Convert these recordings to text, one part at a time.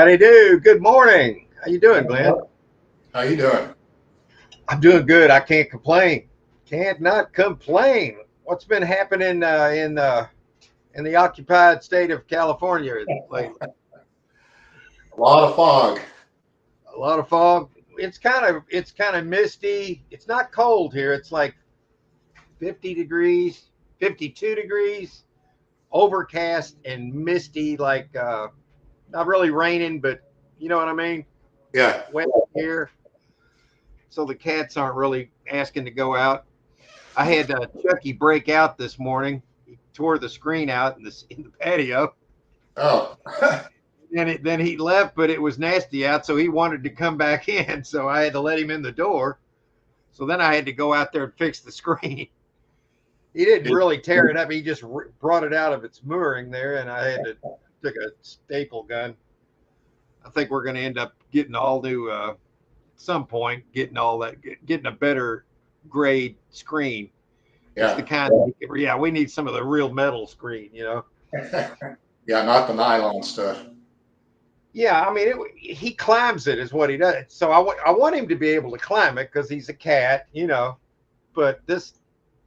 Howdy do. Good morning. How you doing, Glenn? How you doing? I'm doing good. I can't complain. Can't not complain. What's been happening in the occupied state of California lately? A lot of fog. A lot of fog. It's kind of misty. It's not cold here. It's like 50 degrees, 52 degrees, overcast and misty. Like not really raining, but you know what I mean. Yeah. Wet here, so the cats aren't really asking to go out. I had Chucky break out this morning. He tore the screen out in the patio. Oh. Then he left, but it was nasty out, so he wanted to come back in. So I had to let him in the door. So then I had to go out there and fix the screen. He didn't Did- really tear it up. He just brought it out of its mooring there, and I had to took a staple gun. I think we're going to end up getting all new at some point, getting all that, getting a better grade screen. It's the Yeah. kind of, yeah, we need some of the real metal screen, you know? Yeah, not the nylon stuff. Yeah, I mean, he climbs it is what he does. So I want him to be able to climb it because he's a cat, you know. But this,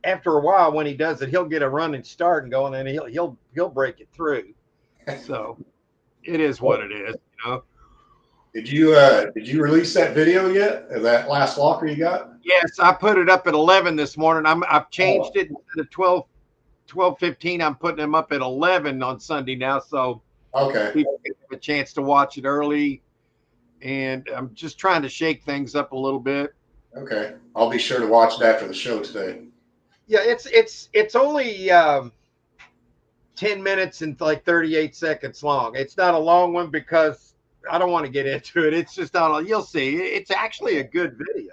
after a while, when he does it, he'll get a running start and go, and then he'll break it through. So it is what it is, you know. Did you release that video yet? Of that last walker you got? Yes, I put it up at 11 this morning. I've changed Oh, it instead of 12:15. I'm putting them up at 11 on Sunday now, so okay. people get a chance to watch it early. And I'm just trying to shake things up a little bit. Okay. I'll be sure to watch it after the show today. Yeah, it's only 10 minutes and like 38 seconds long. It's not a long one because I don't want to get into it. It's just not. You'll see. It's actually a good video.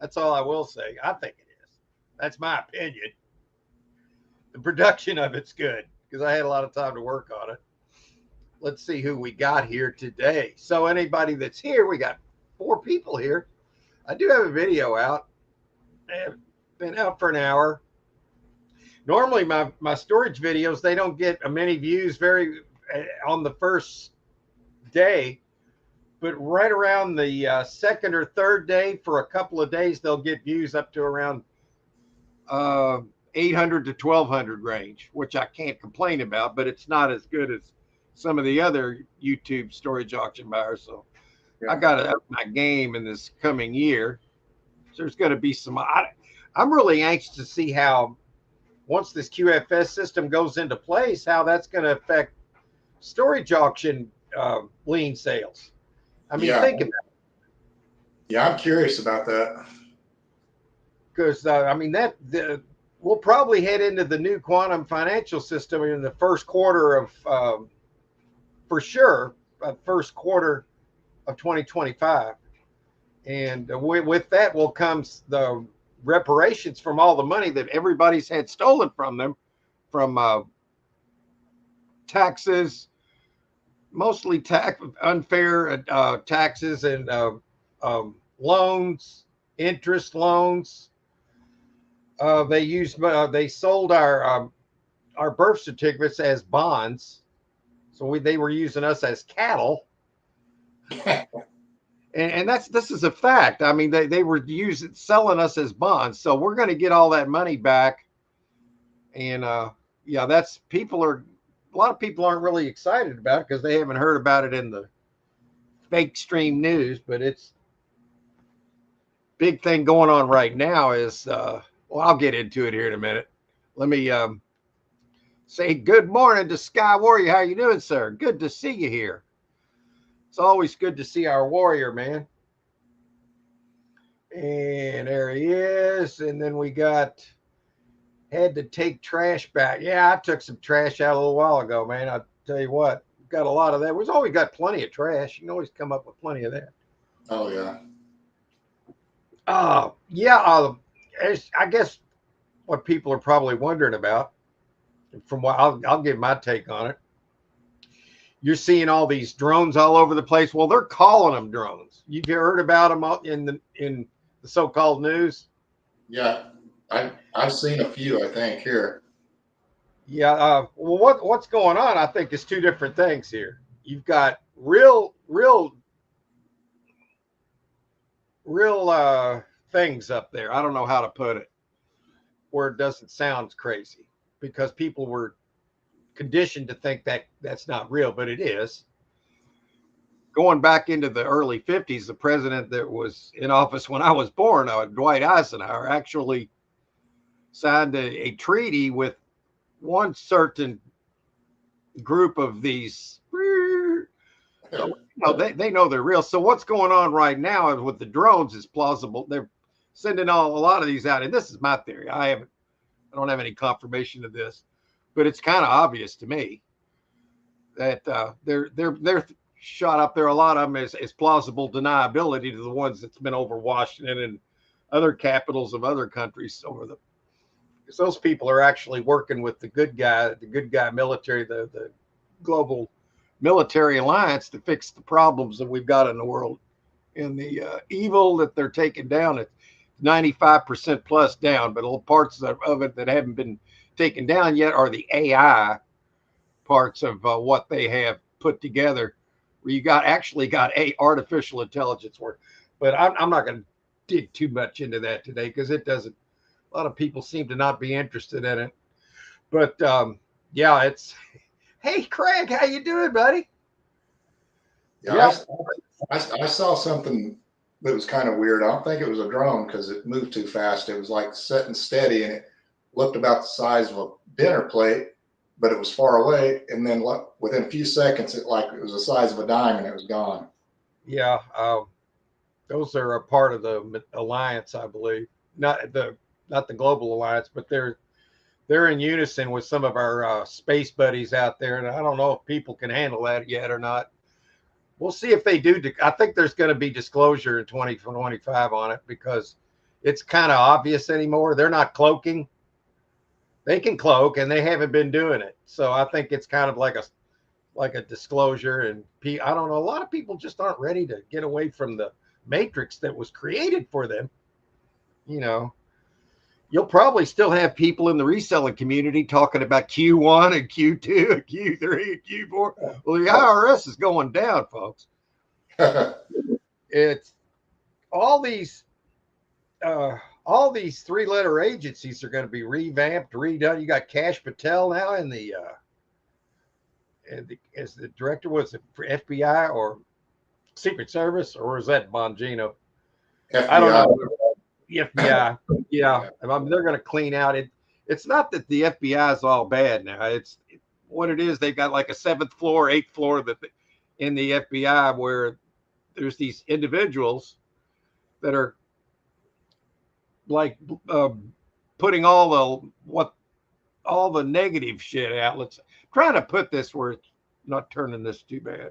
That's all I will say. I think it is. That's my opinion. The production of it's good because I had a lot of time to work on it. Let's see who we got here today. So anybody that's here, we got 4 people here. I do have a video out. I've been out for an hour. Normally my storage videos, they don't get many views very on the first day, but right around the second or third day for a couple of days, they'll get views up to around 800 to 1200 range, which I can't complain about, but it's not as good as some of the other YouTube storage auction buyers. So I Yeah. got to up my game in this coming year. So there's going to be some. I'm really anxious to see how once this QFS system goes into place, how that's going to affect storage auction lien sales. I mean, Yeah. think about it, Yeah, I'm curious about that. because I mean we'll probably head into the new quantum financial system in the first quarter of for sure, first quarter of 2025, and with that will come the reparations from all the money that everybody's had stolen from them, from taxes, mostly unfair taxes and loans, interest loans. They sold our birth certificates as bonds, so they were using us as cattle. And this is a fact. I mean, they were selling us as bonds, so we're going to get all that money back. And yeah, a lot of people aren't really excited about it because they haven't heard about it in the fake stream news. But it's big thing going on right now is well, I'll get into it here in a minute. Let me say good morning to Sky Warrior. How you doing, sir? Good to see you here. It's always good to see our warrior, man. And there he is. And then we had to take trash back. Yeah, I took some trash out a little while ago, man. I'll tell you what, got a lot of that. We've always got plenty of trash. You can always come up with plenty of that. Oh yeah. Yeah. I guess what people are probably wondering about, from what I'll give my take on it. You're seeing all these drones all over the place. Well, they're calling them drones. You've heard about them in the so-called news. Yeah. I've seen a few, I think, here. Yeah. Well, what's going on? I think is two different things here. you've got real things up there. I don't know how to put it where it doesn't sound crazy, because people were conditioned to think that that's not real, but it is. Going back into the early 50s, the president that was in office when I was born, Dwight Eisenhower, actually signed a treaty with one certain group of these. So, they know they're real. So what's going on right now with the drones is plausible. They're sending a lot of these out, and this is my theory. I don't have any confirmation of this, but it's kind of obvious to me that they're shot up there. A lot of them is plausible deniability to the ones that's been over Washington and other capitals of other countries over the. Because those people are actually working with the good guy military, the global military alliance, to fix the problems that we've got in the world. And the evil that they're taking down at 95% plus down, but little parts of it that haven't been taken down yet are the AI parts of what they have put together, where you got a artificial intelligence work. But I'm not going to dig too much into that today, because it doesn't. A lot of people seem to not be interested in it. But yeah, it's. Hey, Craig, how you doing, buddy? Yeah, I saw something that was kind of weird. I don't think it was a drone because it moved too fast. It was like sitting steady, and it looked about the size of a dinner plate, but it was far away. And then within a few seconds, it was the size of a dime, and it was gone. Yeah, those are a part of the alliance, I believe. Not the global alliance, but they're in unison with some of our space buddies out there, and I don't know if people can handle that yet or not. We'll see if they do. I think there's going to be disclosure in 2025 on it, because it's kind of obvious anymore. They're not cloaking. They can cloak, and they haven't been doing it. So I think it's kind of like a disclosure. And I don't know. A lot of people just aren't ready to get away from the matrix that was created for them. You'll probably still have people in the reselling community talking about Q1 and Q2 and Q3 and Q4. Well, the IRS is going down, folks. It's all these 3-letter agencies are going to be revamped, redone. You got Kash Patel now as the director. Was it for FBI or Secret Service, or was that Bongino? FBI. I don't know. FBI, yeah. I mean, they're going to clean out it. It's not that the FBI is all bad now. It's what it is. They've got like a 7th floor, 8th floor in the FBI, where there's these individuals that are like putting all the negative shit out. Trying to put this where it's not turning this too bad.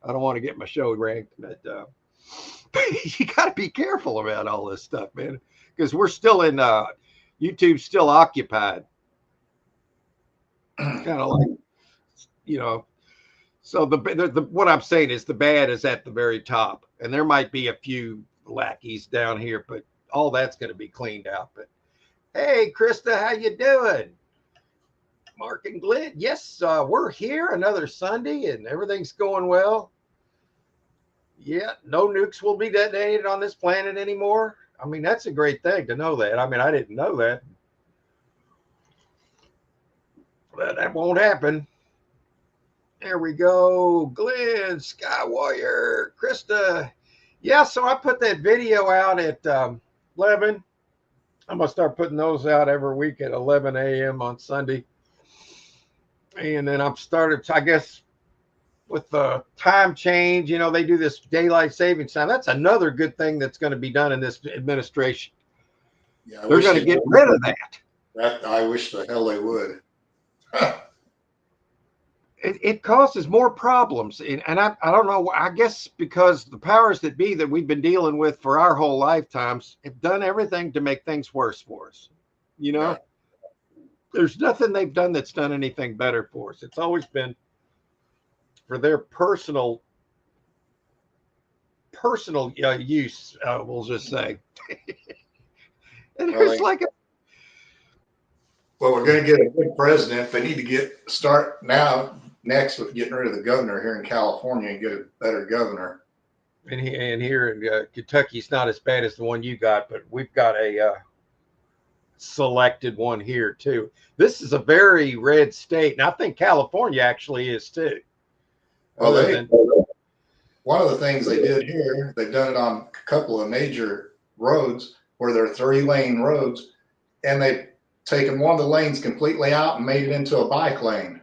I don't want to get my show ranked, but you got to be careful about all this stuff, man, because we're still in YouTube's still occupied. Kind of like, so the what I'm saying is the bad is at the very top, and there might be a few lackeys down here, but all that's going to be cleaned out. But hey, Krista, how you doing? Mark and Glenn, yes, we're here another Sunday, and everything's going well. Yeah, no nukes will be detonated on this planet anymore. I mean, that's a great thing to know that. I mean, I didn't know that. But that won't happen. There we go. Glenn, Sky Warrior, Krista. Yeah, so I put that video out at 11. I'm going to start putting those out every week at 11 a.m. on Sunday. And then I've started, I guess, with the time change, they do this daylight savings time. That's another good thing that's going to be done in this administration. Yeah, they're going to get rid of that. I wish the hell they would. It causes more problems. And I don't know, I guess because the powers that be that we've been dealing with for our whole lifetimes have done everything to make things worse for us. Yeah. There's nothing they've done that's done anything better for us. It's always been for their personal use, we'll just say. And it's like well, we're going to get a good president. They need to start now next with getting rid of the governor here in California and get a better governor. And here in Kentucky, it's not as bad as the one you got, but we've got a selected one here too. This is a very red state, and I think California actually is too. Well, one of the things they did here, they've done it on a couple of major roads where they're 3-lane roads, and they've taken one of the lanes completely out and made it into a bike lane.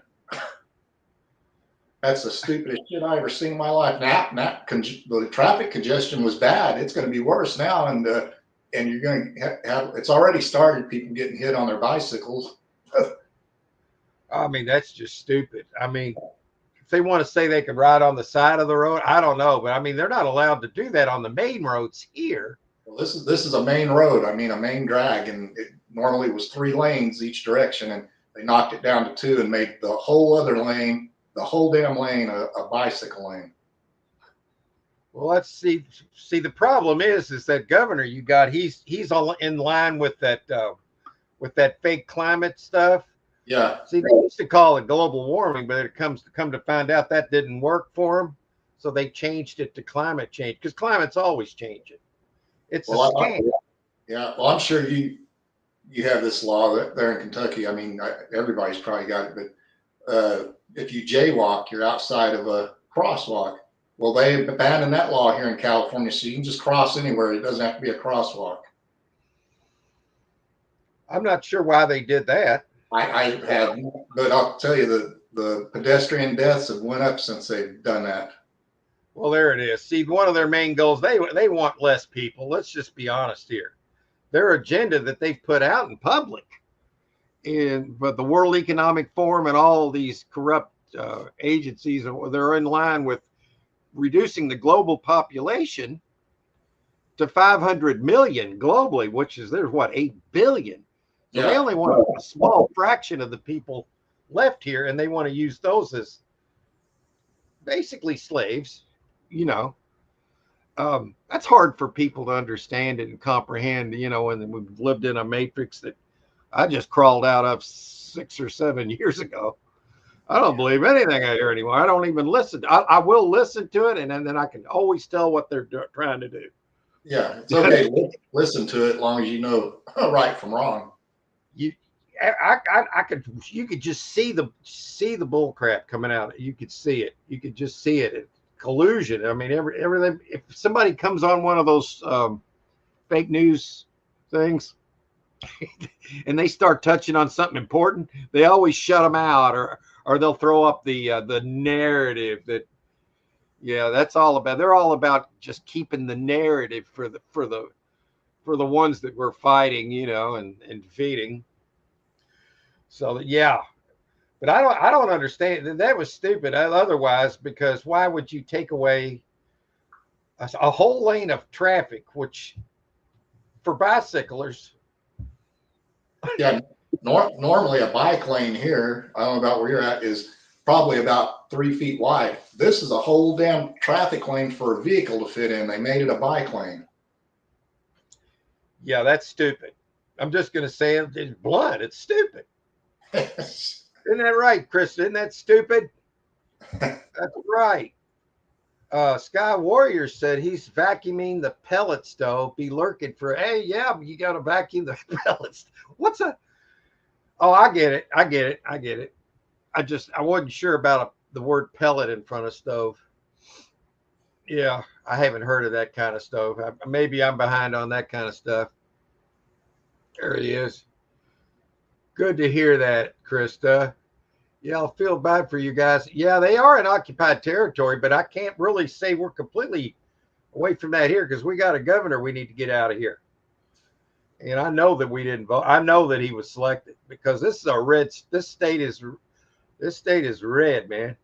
That's the stupidest shit I ever seen in my life. Now the traffic congestion was bad. It's going to be worse now, and you're going to have. It's already started. People getting hit on their bicycles. I mean, that's just stupid. I mean, if they want to say they can ride on the side of the road, I don't know, but I mean, they're not allowed to do that on the main roads here. Well, this is a main road. I mean, a main drag, and it normally was 3 lanes each direction, and they knocked it down to 2 and made the whole other lane, the whole damn lane, a bicycle lane. Well, let's see. The problem is that governor you got, he's all in line with that fake climate stuff. Yeah. See, they used to call it global warming, but it come to find out that didn't work for them, so they changed it to climate change because climate's always changing. It's a scam. Yeah. Well, I'm sure you have this law there in Kentucky. I mean, everybody's probably got it, but if you jaywalk, you're outside of a crosswalk. Well, they abandoned that law here in California, so you can just cross anywhere. It doesn't have to be a crosswalk. I'm not sure why they did that. I have, but I'll tell you the pedestrian deaths have went up since they've done that. Well, there it is. See, one of their main goals, they want less people. Let's just be honest here. Their agenda that they've put out in public, but the World Economic Forum and all these corrupt agencies, they're in line with reducing the global population to 500 million globally, which is there's what 8 billion. So they only want a small fraction of the people left here, and they want to use those as basically slaves. You know, that's hard for people to understand and comprehend. You know, and we've lived in a matrix that I just crawled out of 6 or 7 years ago. I don't believe anything I hear anymore. I don't even listen. I will listen to it, and then I can always tell what they're trying to do. Yeah, it's okay. Listen to it as long as you know right from wrong. You could just see the bull crap coming out. You could see it. You could just see it. It's collusion. I mean, everything. If somebody comes on one of those fake news things and they start touching on something important, they always shut them out, or they'll throw up the narrative that, yeah, that's all about. They're all about just keeping the narrative for the ones that we're fighting, you know, and defeating. So yeah, but I don't understand. That was stupid. Otherwise, because why would you take away a whole lane of traffic, which for bicyclers? Yeah, normally a bike lane here, I don't know about where you're at, is probably about 3 feet wide. This is a whole damn traffic lane for a vehicle to fit in. They made it a bike lane. Yeah, that's stupid. I'm just going to say it's blunt. It's stupid. Isn't that right, Chris? Isn't that stupid? That's right. Sky Warrior said he's vacuuming the pellet stove. Be lurking for, hey, yeah, you got to vacuum the pellets. What's a? Oh, I get it. I wasn't sure about the word pellet in front of stove. Yeah, I haven't heard of that kind of stove. Maybe I'm behind on that kind of stuff. There he is. Good to hear that, Krista. Yeah, I'll feel bad for you guys. Yeah, they are in occupied territory, but I can't really say we're completely away from that here because we got a governor we need to get out of here. And I know that we didn't vote. I know that he was selected because this is a red. This state is red, man.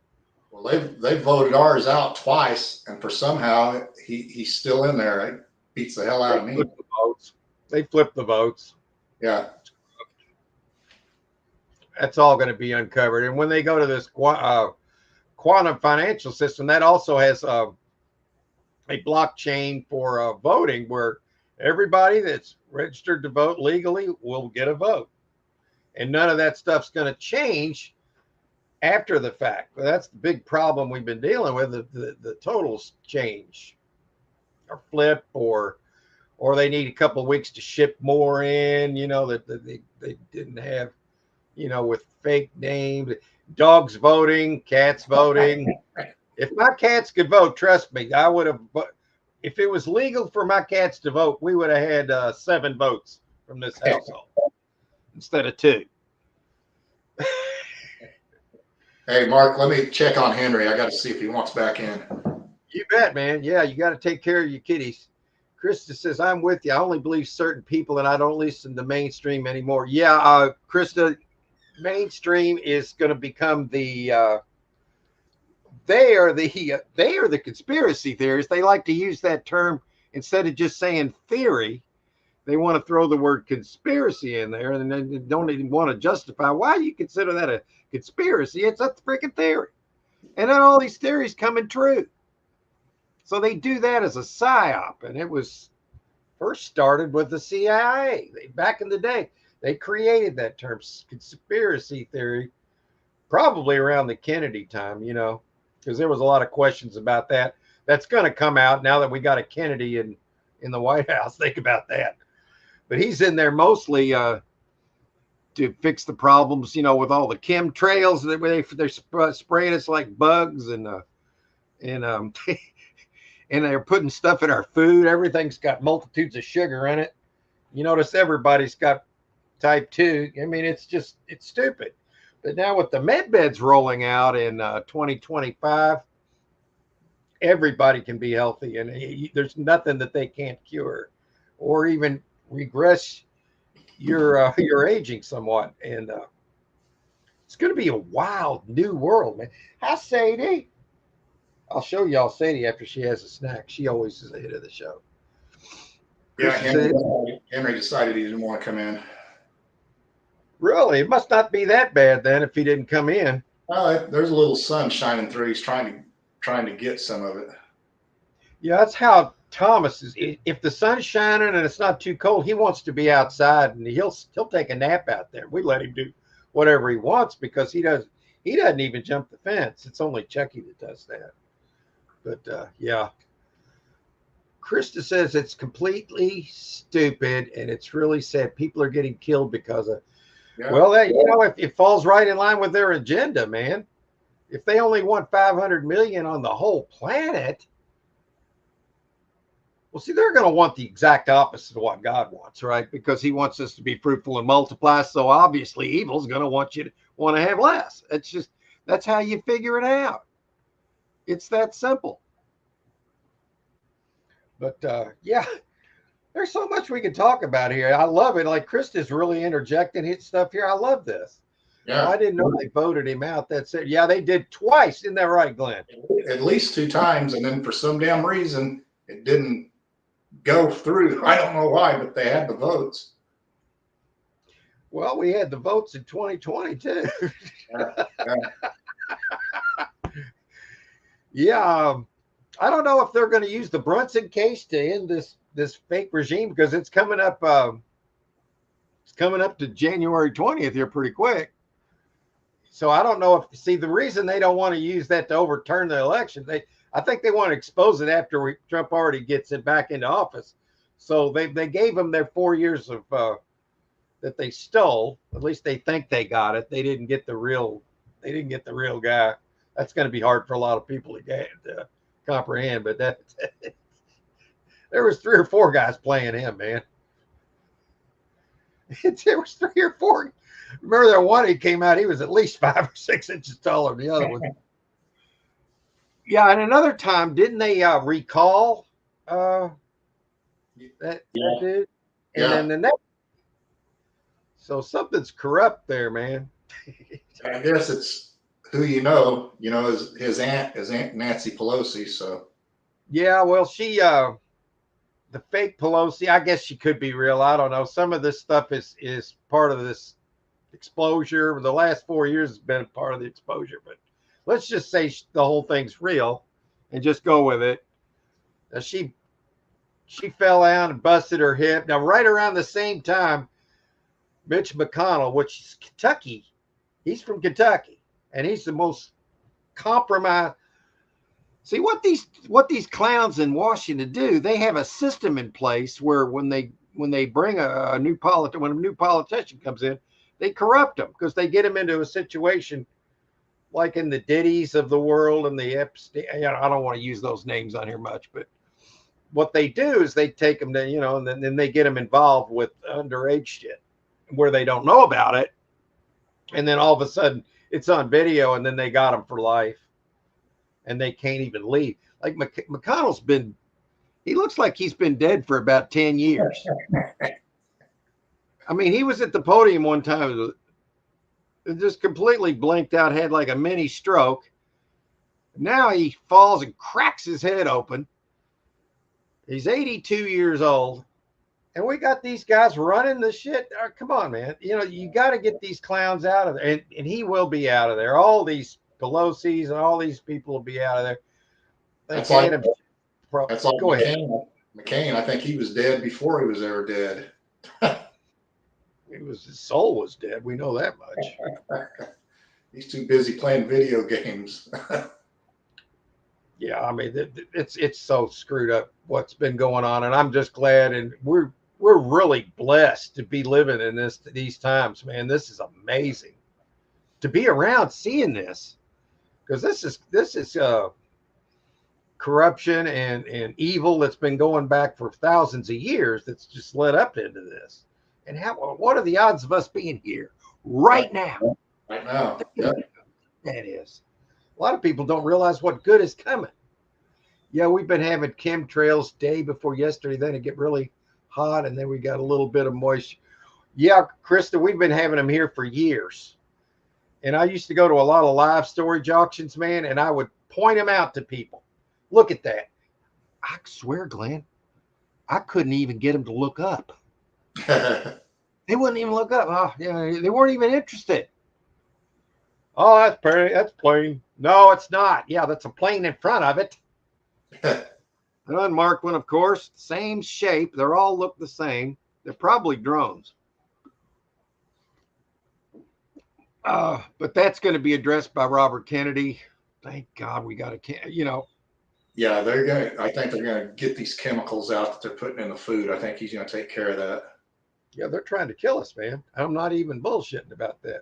Well, they've voted ours out twice, and for somehow he's still in there. It beats the hell out of me. They flipped the votes. Yeah. That's all going to be uncovered. And when they go to this quantum financial system, that also has a blockchain for voting where everybody that's registered to vote legally will get a vote. And none of that stuff's going to change after the fact. Well, that's the big problem we've been dealing with. The totals change or flip, or they need a couple of weeks to ship more in. You know that they didn't have. You know, with fake names, dogs voting, cats voting. If my cats could vote, trust me, I would have. If it was legal for my cats to vote, we would have had 7 votes from this household instead of 2. Hey, Mark, let me check on Henry. I got to see if he wants back in. You bet, man. Yeah, you got to take care of your kitties. Krista says, I'm with you. I only believe certain people and I don't listen to mainstream anymore. Yeah, Krista, mainstream is going to become they are the conspiracy theorists. They like to use that term instead of just saying theory. They want to throw the word conspiracy in there, and then they don't even want to justify why you consider that a conspiracy. It's a freaking theory, and then all these theories coming true. So they do that as a psyop, and it was first started with the CIA. Back in the day, they created that term, conspiracy theory, probably around the Kennedy time, you know, because there was a lot of questions about that. That's going to come out now that we got a Kennedy in the White House. Think about that. But he's in there mostly to fix the problems, you know, with all the chemtrails that they're spraying us like bugs and and they're putting stuff in our food. Everything's got multitudes of sugar in it. You notice everybody's got type 2. I mean, it's stupid. But now with the med beds rolling out in 2025, everybody can be healthy, and there's nothing that they can't cure or even regress your aging somewhat. And it's going to be a wild new world, man. Hi, Sadie. I'll show y'all Sadie after she has a snack. She always is ahead of the show. Yeah, Henry decided he didn't want to come in. Really? It must not be that bad then if he didn't come in. Well, there's a little sun shining through. He's trying to get some of it. Yeah, that's how Thomas is. If the sun's shining and it's not too cold, he wants to be outside, and he'll take a nap out there. We let him do whatever he wants because he doesn't even jump the fence. It's only Chucky that does that. But yeah, Krista says it's completely stupid and it's really sad. People are getting killed because of. Yeah. Well, it falls right in line with their agenda, man. If they only want 500 million on the whole planet, well, see, they're going to want the exact opposite of what God wants, right? Because he wants us to be fruitful and multiply. So obviously evil's going to want you to want to have less. That's how you figure it out. It's that simple. But yeah, there's so much we can talk about here. I love it. Like Krista's really interjecting his stuff here. I love this. Yeah. Well, I didn't know they voted him out. That's it. Yeah, they did twice. Isn't that right, Glenn? At least 2 times. And then for some damn reason, it didn't go through. I don't know why, but they had the votes. Well, we had the votes in 2020 too. Yeah. I don't know if they're going to use the Brunson case to end this fake regime because it's coming up. It's coming up to January 20th here pretty quick. So I don't know if the reason they don't want to use that to overturn the election. I think they want to expose it after Trump already gets it back into office. So they gave them their 4 years of that they stole. At least they think they got it. They didn't get the real. They didn't get the real guy. That's going to be hard for a lot of people to comprehend. But there was 3 or 4 guys playing him, man. There was 3 or 4. Remember that one he came out, he was at least 5 or 6 inches taller than the other one. Yeah, and another time, didn't they recall that dude? And then the next. So something's corrupt there, man. I guess it's who you know, his aunt Nancy Pelosi. So yeah, well, she the fake Pelosi, I guess she could be real. I don't know. Some of this stuff is part of this exposure. The last 4 years has been part of the exposure, but let's just say the whole thing's real and just go with it. Now, she fell out and busted her hip. Now, right around the same time, Mitch McConnell, which is Kentucky, he's from Kentucky. and he's the most compromised. See what these clowns in Washington do. They have a system in place where when they bring a new when a new politician comes in, they corrupt them because they get them into a situation like in the Diddy's of the world and the Epstein. I don't want to use those names on here much, but what they do is they take them to, and then they get them involved with underage shit where they don't know about it. And then all of a sudden it's on video and then they got them for life and they can't even leave. Like McConnell's he looks like he's been dead for about 10 years. I mean, he was at the podium one time, just completely blinked out, had like a mini stroke. Now he falls and cracks his head open. He's 82 years old. And we got these guys running the shit. Come on, man. You got to get these clowns out of there. And he will be out of there. All these Pelosi's and all these people will be out of there. That's like Go ahead. McCain, I think he was dead before he was ever dead. His soul was dead. We know that much. He's too busy playing video games. Yeah, I mean, it's so screwed up what's been going on, and I'm just glad, and we're really blessed to be living in these times, man. This is amazing to be around seeing this, because this is corruption and evil that's been going back for thousands of years. That's just led up into this. And what are the odds of us being here right now? Right now, yeah. That is. A lot of people don't realize what good is coming. Yeah, we've been having chemtrails day before yesterday. Then it get really hot, and then we got a little bit of moisture. Yeah, Krista, we've been having them here for years. And I used to go to a lot of live storage auctions, man, and I would point them out to people. Look at that. I swear, Glenn, I couldn't even get them to look up. They wouldn't even look up. Oh, yeah, they weren't even interested. Oh, that's pretty. That's plain. No, it's not. Yeah, that's a plane in front of it. An unmarked one, of course. Same shape. They all look the same. They're probably drones. But that's going to be addressed by Robert Kennedy. Thank God we got Yeah, I think they're going to get these chemicals out that they're putting in the food. I think he's going to take care of that. Yeah, they're trying to kill us, man. I'm not even bullshitting about that.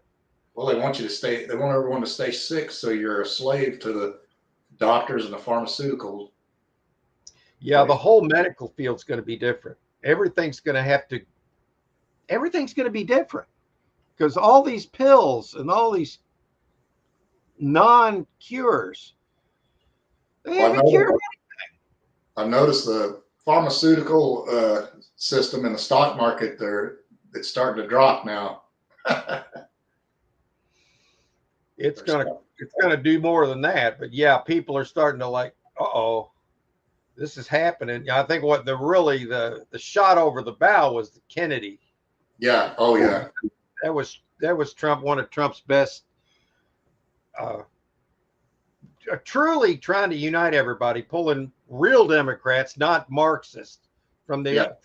Well, they want everyone to stay sick, so you're a slave to the doctors and the pharmaceuticals. Yeah, the whole medical field's going to be different. Everything's going to be different because all these pills and all these non-cures, they haven't cured anything. I've noticed the pharmaceutical system in the stock market, it's starting to drop now. It's gonna do more than that, but yeah, people are starting to like, uh-oh, this is happening. I think what the shot over the bow was the Kennedy. Yeah. Oh yeah. That was Trump, one of Trump's best. Truly trying to unite everybody, pulling real Democrats, not Marxists, from the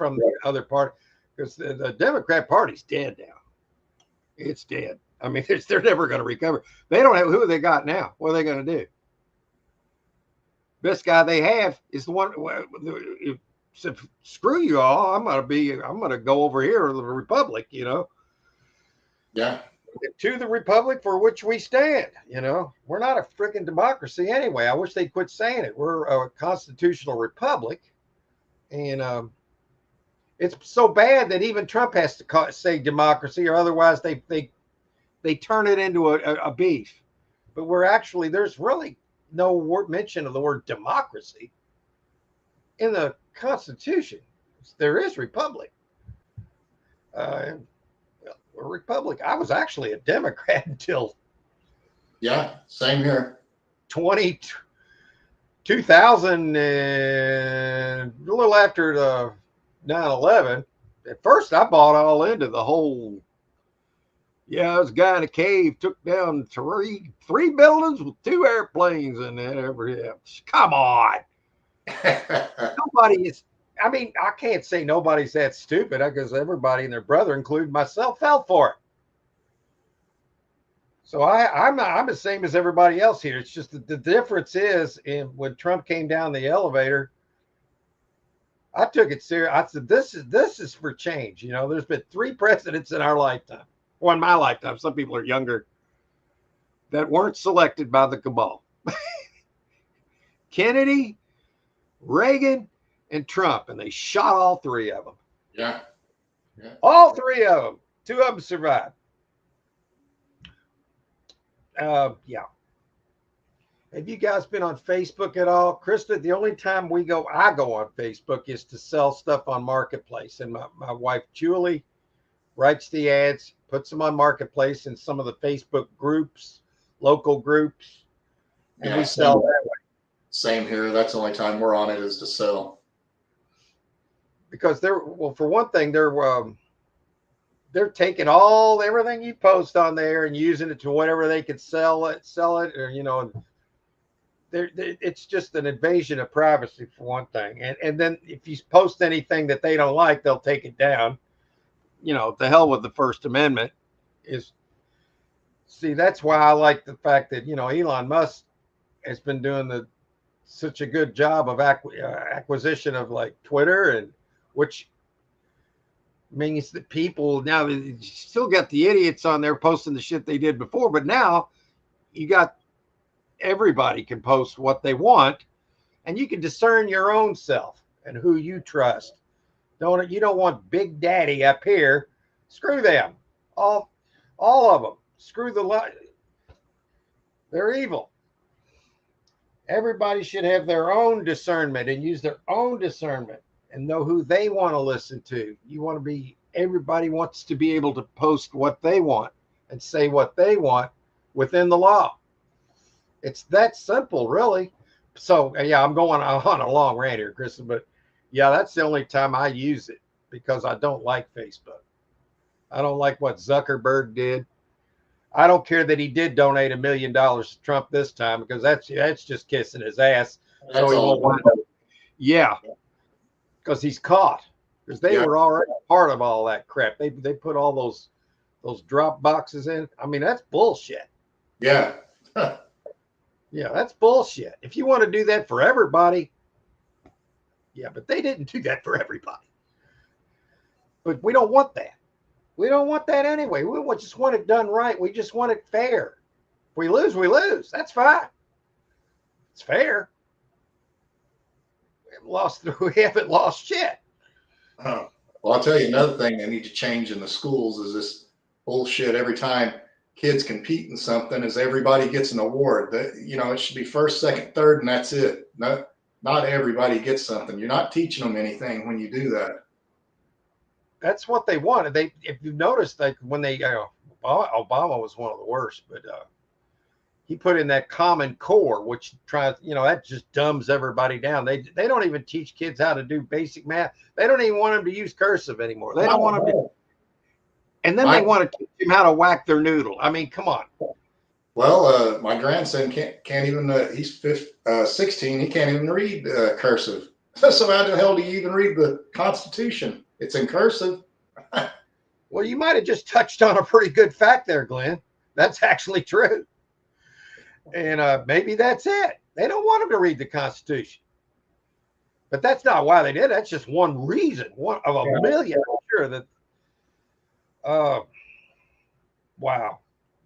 other party, because the Democrat Party's dead now. It's dead. I mean, they're never going to recover. They don't have who they got now. What are they going to do? Best guy they have is the one. Said, screw you all. I'm going to go over here to the Republic. Yeah. To the Republic for which we stand. We're not a freaking democracy anyway. I wish they'd quit saying it. We're a constitutional republic, and it's so bad that even Trump has to say democracy, or otherwise they turn it into a beef. But there's really no mention of the word democracy in the Constitution. There is republic. We're a republic. I was actually a Democrat until same here. 2000, a little after the 9/11. At first, I bought all into the whole. Yeah, this guy in a cave took down three buildings with 2 airplanes in it. Come on. Nobody is. I mean, I can't say nobody's that stupid because everybody and their brother, including myself, fell for it. So I'm the same as everybody else here. It's just that the difference is when Trump came down the elevator, I took it serious. I said, this is for change. You know, there's been 3 presidents in our lifetime. Well, in my lifetime, some people are younger that weren't selected by the cabal. Kennedy, Reagan, and Trump, and they shot all 3 of them. Yeah. Yeah. All 3 of them. 2 of them survived. Yeah. Have you guys been on Facebook at all? Krista, the only time I go on Facebook is to sell stuff on Marketplace. And my wife, Julie, writes the ads, puts them on Marketplace in some of the Facebook groups, local groups, and Yeah, we sell that way. Same here. That's the only time we're on it is to sell. Because for one thing, they're taking everything you post on there and using it to whatever they could sell it, or it's just an invasion of privacy for one thing. And then if you post anything that they don't like, they'll take it down. The hell with the First Amendment that's why I like the fact that, Elon Musk has been doing such a good job of acquisition of like Twitter, and which means that people now, you still got the idiots on there posting the shit they did before, but now you got everybody can post what they want, and you can discern your own self and who you trust. You don't want Big Daddy up here. Screw them. All of them. Screw they're evil. Everybody should have their own discernment and use their own discernment and know who they want to listen to. Everybody wants to be able to post what they want and say what they want within the law. It's that simple, really. So, yeah, I'm going on a long rant here, Kristen, but yeah, that's the only time I use it because I don't like Facebook. I don't like what Zuckerberg did. I don't care that he did donate $1 million to Trump this time because that's just kissing his ass. So he won't wind up. Yeah, because he's caught. Because they were already part of all that crap. They put all those drop boxes in. I mean, that's bullshit. Yeah. Yeah, that's bullshit. If you want to do that for everybody, yeah, but they didn't do that for everybody. But we don't want that. We don't want that anyway. We just want it done right. We just want it fair. If we lose, we lose. That's fine. It's fair. We haven't lost shit. Well, I'll tell you another thing they need to change in the schools is this bullshit. Every time kids compete in something, is everybody gets an award. It should be first, second, third, and that's it. Not everybody gets something. You're not teaching them anything when you do that. That's what they wanted. If you noticed, like when Obama was one of the worst, but he put in that Common Core, which tries, that just dumbs everybody down. They don't even teach kids how to do basic math. They don't even want them to use cursive anymore. They don't want them to. And then they want to teach them how to whack their noodle. I mean, come on. Well, my grandson can't even. He's 16. He can't even read cursive. So how the hell do you even read the Constitution? It's in cursive. Well, you might have just touched on a pretty good fact there, Glenn. That's actually true. And maybe that's it. They don't want them to read the Constitution. But that's not why they did it. That's just one reason, one of a million. I'm sure that. Wow.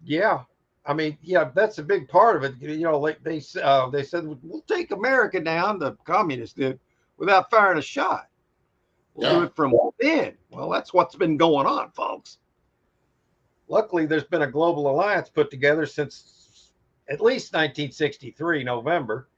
Yeah. I mean, yeah, that's a big part of it. Like they said, we'll take America down, the communists did, without firing a shot. We'll do it from within. Well, that's what's been going on, folks. Luckily, there's been a global alliance put together since at least 1963, November.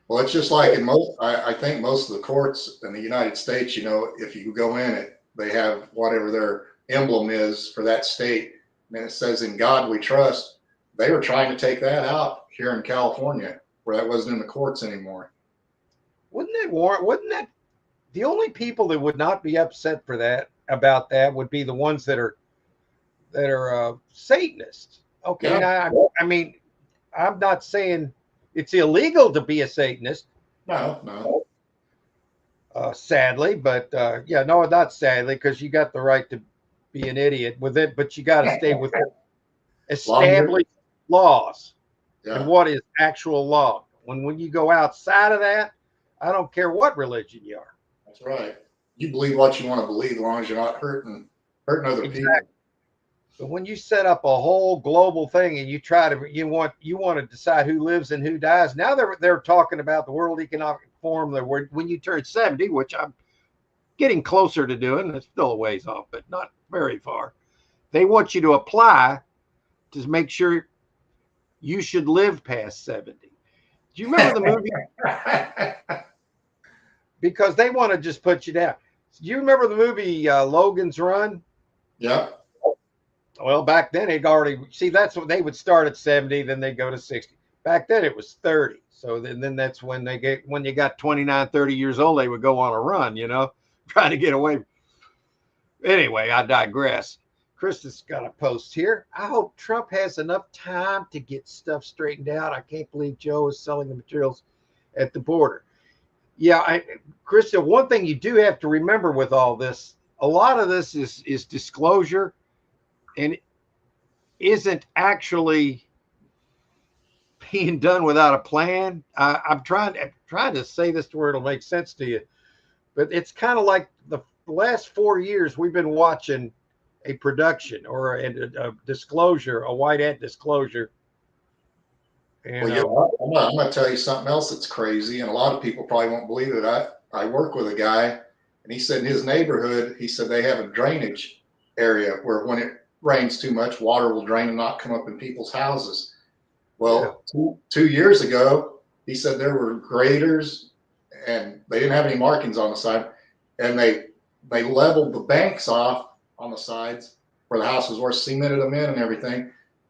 Well, it's just like I think most of the courts in the United States, if you go in they have whatever their emblem is for that state. And it says, "In God we trust." They were trying to take that out here in California, where that wasn't in the courts anymore. Wouldn't that the only people that would not be upset about that would be the ones that are Satanists. Okay, yeah. I mean, I'm not saying it's illegal to be a Satanist. No. Sadly, but not sadly, because you got the right to be an idiot with it, but you got to stay with it. establish laws and Yeah, what is actual law. When you go outside of that, I don't care what religion you are. that's right. You believe what you want to believe as long as you're not hurting other Exactly. people. But when you set up a whole global thing and you try to you want to decide who lives and who dies, now they're talking about the World Economic Forum. When you turn 70, which I'm getting closer to doing, it's still a ways off, but not very far. They want you to apply to make sure you should live past 70. Do you remember the movie? Because they want to just put you down. Do you remember the movie Logan's Run? Yep. Well, back then it already see that's what they would start at 70, then they go to 60. Back then it was 30. So then that's when when you got 29, 30 years old, they would go on a run, trying to get away. Anyway, I digress. Chris has got a post here. I hope Trump has enough time to get stuff straightened out. I can't believe Joe is selling the materials at the border. Yeah, Krista, one thing you do have to remember with all this, a lot of this is disclosure and isn't actually being done without a plan. I'm trying to say this to where it'll make sense to you, but it's kind of like the last 4 years we've been watching a production or a disclosure, a white hat disclosure. And, Well, yeah, I'm going to tell you something else that's crazy, and a lot of people probably won't believe it. I work with a guy, and he said in his neighborhood, he said they have a drainage area where when it rains too much, water will drain and not come up in people's houses. Well, yeah. 2 years ago, he said there were graders, and they didn't have any markings on the side, and they leveled the banks off on the sides where the houses were, cemented them in and everything.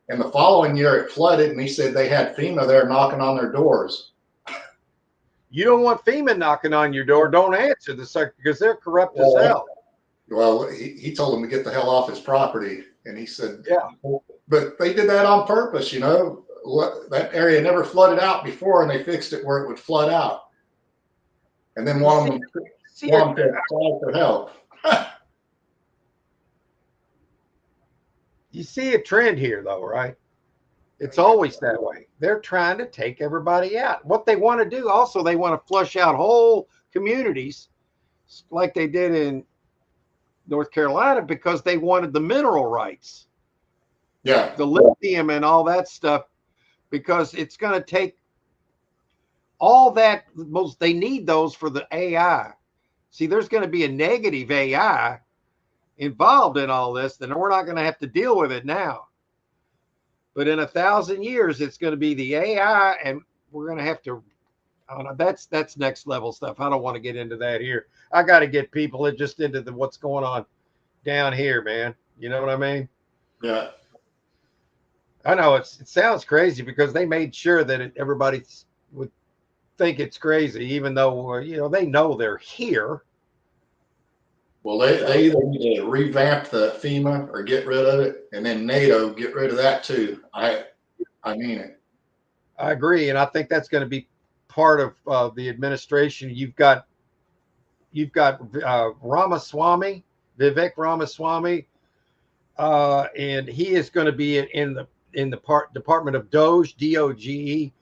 And the following year it flooded, and he said they had FEMA there knocking on their doors. You don't want FEMA knocking on your door. Don't answer the sector because they're corrupt as hell. Well, he told them to get the hell off his property. And he said, yeah, but they did that on purpose, That area never flooded out before, and they fixed it where it would flood out. And then want them to call for help. You see a trend here, though, right? It's always that way. They're trying to take everybody out. What they want to do also, they want to flush out whole communities like they did in North Carolina because they wanted the mineral rights. Yeah. The lithium and all that stuff, because it's going to take all that. They need those for the AI. See, there's going to be a negative AI involved in all this, then we're not going to have to deal with it now. But in 1,000 years, it's going to be the AI, and we're going to have to. I don't know, that's next level stuff. I don't want to get into that here. I got to get people just into what's going on down here, man. You know what I mean? Yeah. I know it sounds crazy because they made sure that everybody would think it's crazy, even though they know they're here. Well, they either need to revamp the FEMA or get rid of it, and then NATO get rid of that too. I mean it. I agree, and I think that's going to be part of the administration. You've got Ramaswamy, Vivek Ramaswamy, and he is going to be in the Department of DOGE, DOGE,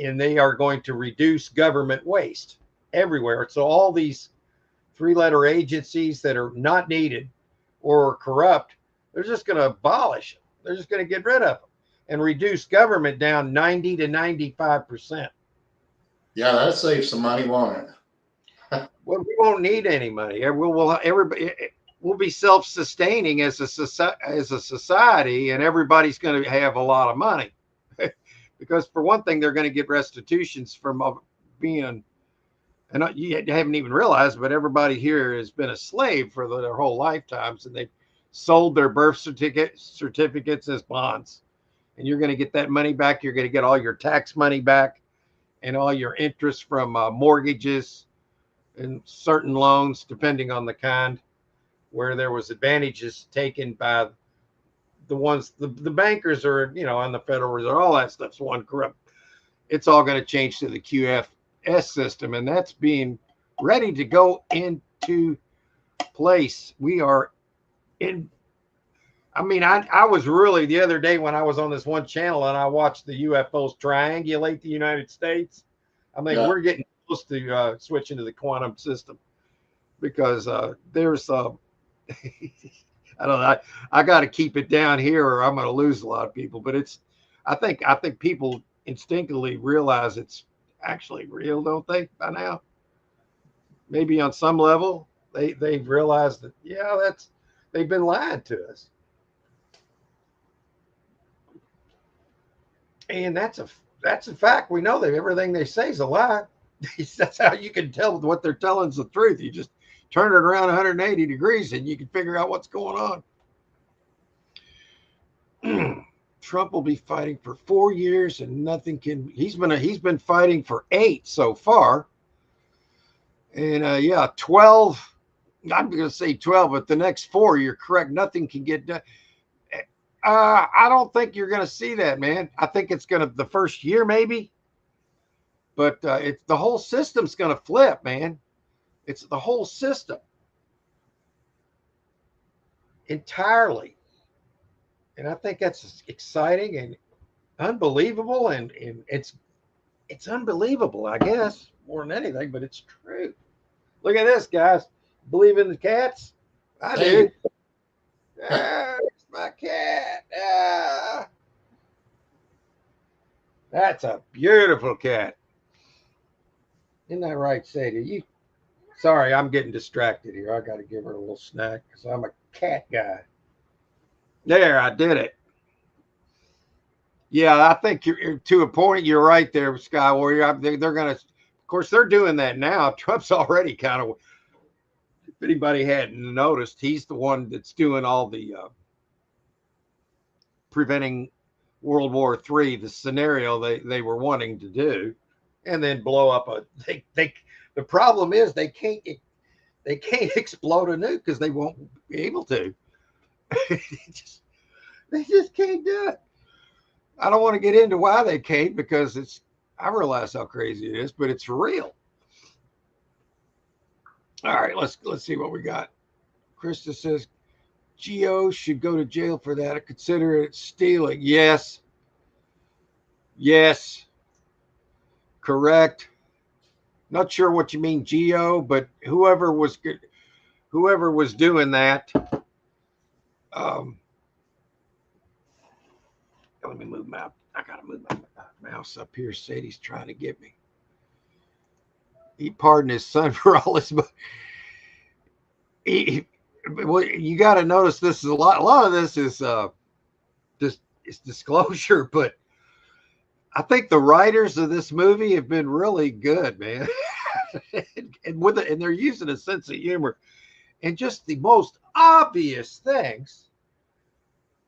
and they are going to reduce government waste everywhere. So all these three-letter agencies that are not needed or corrupt, they're just going to abolish them. They're just going to get rid of them and reduce government down 90 to 95%. Yeah, that saves some money, won't it? Well, we won't need any money. We'll be self-sustaining as a society, and everybody's going to have a lot of money. Because for one thing, they're going to get restitutions from being. And you haven't even realized, but everybody here has been a slave for their whole lifetimes, and they've sold their birth certificates as bonds. And you're going to get that money back. You're going to get all your tax money back and all your interest from mortgages and certain loans, depending on the kind, where there was advantages taken by the ones, the bankers are, on the Federal Reserve, all that stuff's one corrupt. It's all going to change to the QFS system, and that's being ready to go into place. We are in I mean, I was really the other day when I was on this one channel and I watched the UFOs triangulate the United States. I mean, Yeah. we're getting close to switching to the quantum system because there's I don't know. I got to keep it down here or I'm going to lose a lot of people. But I think people instinctively realize it's actually real, don't they? By now, maybe on some level they've realized that they've been lying to us, and that's a fact. We know that everything they say is a lie. That's how you can tell what they're telling is the truth. You just turn it around 180 degrees and you can figure out what's going on. Trump will be fighting for 4 years and nothing can. He's been fighting for 8 so far, and 12. I'm going to say 12, but the next 4, you're correct. Nothing can get done. I don't think you're going to see that, man. I think it's going to the first year maybe, but it's the whole system's going to flip, man. It's the whole system entirely, and I think that's exciting and unbelievable, and it's unbelievable, I guess, more than anything, but it's true. Look at this, guys. Believe in the cats? I Hey, do. Ah, it's my cat. Ah, that's a beautiful cat. Isn't that right, Sadie? Sorry, I'm getting distracted here. I got to give her a little snack because I'm a cat guy. There, I did it. Yeah, I think you're to a point. You're right there, Sky Warrior. They're going to, of course, they're doing that now. Trump's already kind of, if anybody hadn't noticed, he's the one that's doing all the preventing World War III, the scenario they were wanting to do, and then blow up a. They the problem is they can't explode a nuke because they won't be able to. they, just, they just can't do it. I don't want to get into why they can't because I realize how crazy it is, but it's real. All right, let's see what we got. Krista says Geo should go to jail for that. I consider it stealing. Yes, yes, correct. Not sure what you mean, Geo, but whoever was doing that. Um, let me move my. I gotta move my mouse up here. Sadie's trying to get me. He pardoned his son for all his. Well, you got to notice this is a lot. A lot of this is just it's disclosure, but I think the writers of this movie have been really good, man. and they're using a sense of humor and just the most obvious things,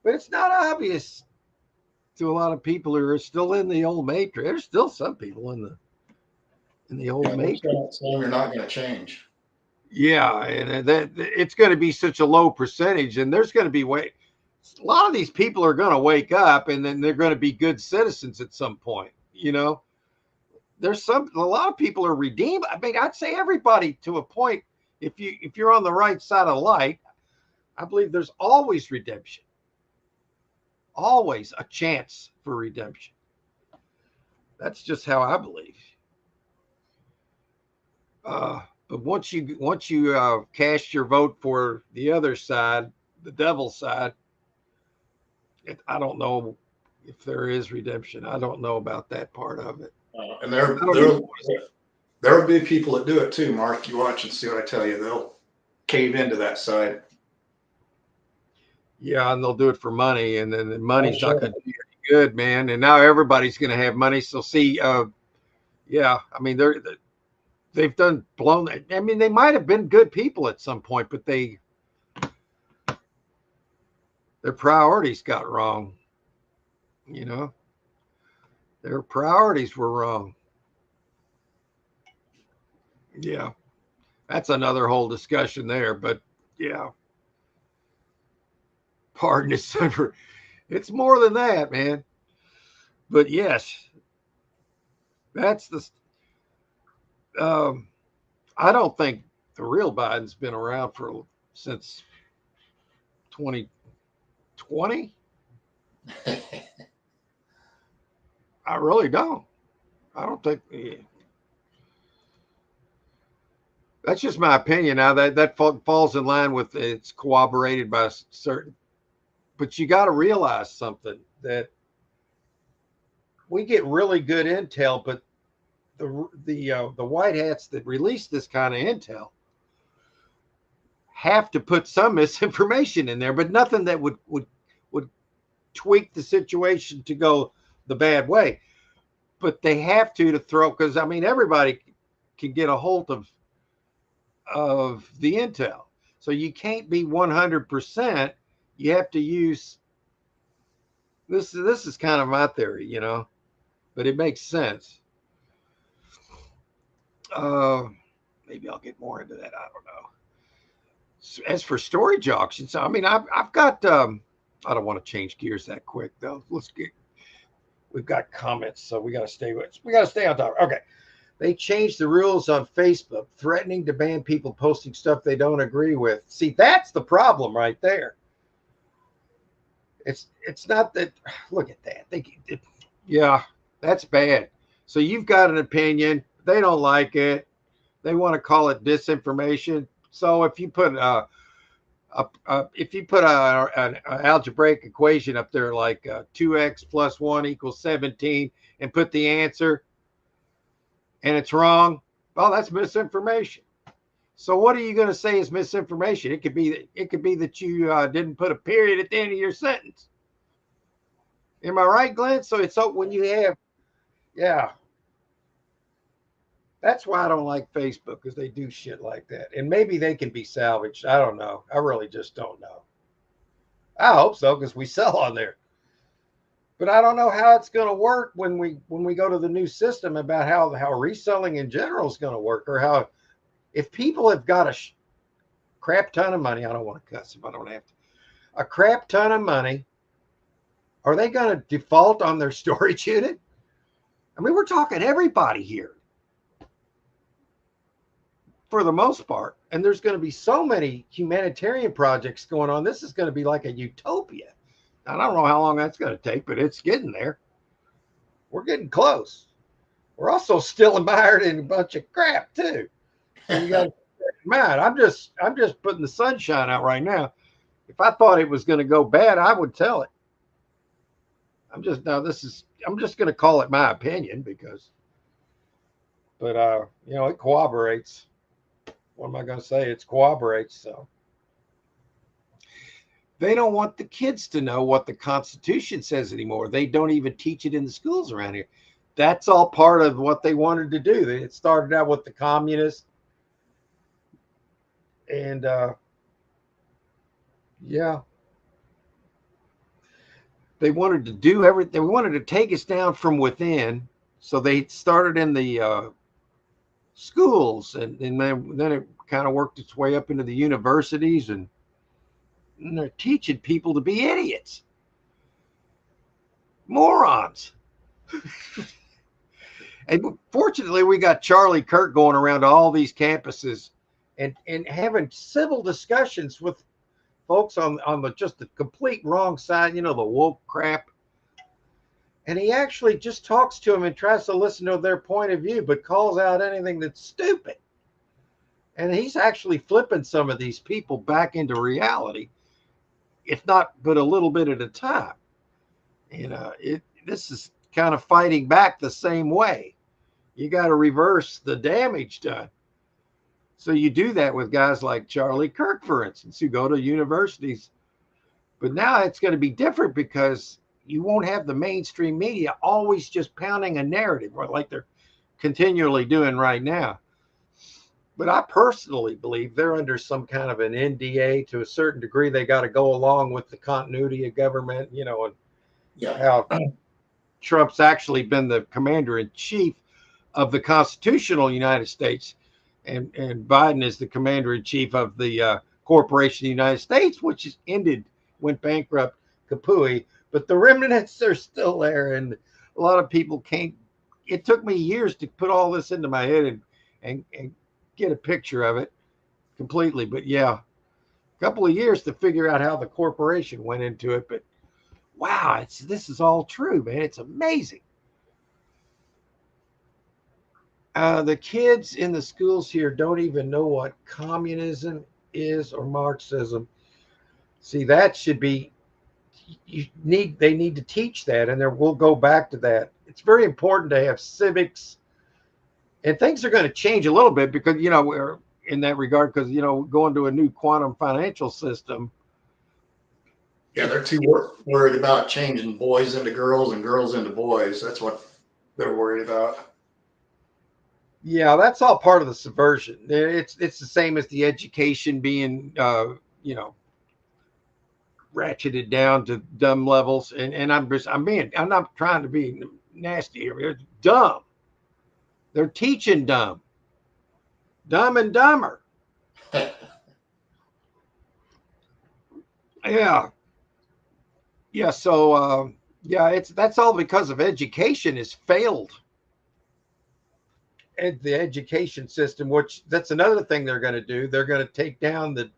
but it's not obvious to a lot of people who are still in the old matrix. There's still some people in the old yeah, they're matrix. saying you're not going to change. Yeah, and that it's going to be such a low percentage, and there's going to be a lot of these people are going to wake up, and then they're going to be good citizens at some point. There's a lot of people are redeemed. I mean, I'd say everybody to a point. If you're on the right side of light, I believe there's always redemption, always a chance for redemption. That's just how I believe. But once you cast your vote for the other side, the devil side, I don't know if there is redemption. I don't know about that part of it. And I don't even. there'll be people that do it too, Mark. You watch and see what I tell you. They'll cave into that side. Yeah, and they'll do it for money, and then the Oh, money's not sure. going to do any good, man. And now everybody's going to have money. So see, yeah, I mean they've done blown. I mean they might have been good people at some point, but their priorities got wrong. You know, their priorities were wrong. Yeah, that's another whole discussion there. But yeah, pardon is it's more than that, man. But yes, that's the. Um, I don't think the real Biden's been around for since 20. 20? I really don't. I don't think. Yeah. That's just my opinion. Now that falls in line with it's corroborated by certain. But you got to realize something that we get really good intel, but the white hats that release this kind of intel have to put some misinformation in there, but nothing that would tweak the situation to go the bad way. But they have to throw, because I mean everybody can get a hold of the intel, so you can't be 100%. You have to use this. This is kind of my theory, but it makes sense. Uh, Maybe I'll get more into that. I don't know. As for storage auctions, I mean, I've got. I don't want to change gears that quick though. Let's get. We've got comments, so we got to stay with. We got to stay on top. Okay, they changed the rules on Facebook, threatening to ban people posting stuff they don't agree with. See, that's the problem right there. It's not that. Look at that. Yeah, that's bad. So you've got an opinion. They don't like it. They want to call it disinformation. So if you put an algebraic equation up there like 2x plus 1 equals 17 and put the answer and it's wrong, well, that's misinformation. So what are you going to say is misinformation? It could be that you didn't put a period at the end of your sentence. Am I right, Glenn? So it's when you have, yeah. That's why I don't like Facebook, because they do shit like that. And maybe they can be salvaged. I don't know. I really just don't know. I hope so, because we sell on there. But I don't know how it's going to work when we go to the new system, about how reselling in general is going to work, or how if people have got a crap ton of money. I don't want to cuss if I don't have to. A crap ton of money. Are they going to default on their storage unit? I mean, we're talking everybody here, for the most part. And there's going to be so many humanitarian projects going on. This is going to be like a utopia. I don't know how long that's going to take, but it's getting there. We're getting close. We're also still mired in a bunch of crap too. So you got to keep in mind. I'm just putting the sunshine out right now. If I thought it was going to go bad, I would tell it. I'm just going to call it my opinion, but it corroborates. What am I going to say? It corroborates. So they don't want the kids to know what the Constitution says anymore. They don't even teach it in the schools around here. That's all part of what they wanted to do. It started out with the communists, and yeah, they wanted to do everything. They wanted to take us down from within. So they started in the schools, and then it kind of worked its way up into the universities, and they're teaching people to be idiots, morons. And fortunately, we got Charlie Kirk going around to all these campuses and having civil discussions with folks on just the complete wrong side, the woke crap. And he actually just talks to them and tries to listen to their point of view, but calls out anything that's stupid. And he's actually flipping some of these people back into reality, if not but a little bit at a time. This is kind of fighting back the same way. You got to reverse the damage done. So you do that with guys like Charlie Kirk, for instance, who go to universities. But now it's going to be different, because you won't have the mainstream media always just pounding a narrative like they're continually doing right now. But I personally believe they're under some kind of an NDA to a certain degree. They got to go along with the continuity of government, and how Trump's actually been the commander in chief of the constitutional United States. And Biden is the commander in chief of the Corporation of the United States, which went bankrupt, kapooey. But the remnants are still there, and a lot of people can't. It took me years to put all this into my head and get a picture of it completely. But yeah, couple of years to figure out how the corporation went into it. But wow, this is all true, man. It's amazing. The kids in the schools here don't even know what communism is or Marxism. See, that should be they need to teach that, and we'll go back to that. It's very important to have civics, and things are going to change a little bit because we're in that regard because going to a new quantum financial system. Yeah, they're too worried about changing boys into girls and girls into boys. That's what they're worried about. Yeah, that's all part of the subversion. It's the same as the education being ratcheted down to dumb levels. And I'm not trying to be nasty here. It's dumb. They're teaching dumb. Dumb and dumber. Yeah. Yeah. So that's all because of education has failed. The education system, which that's another thing they're going to do. They're going to take down the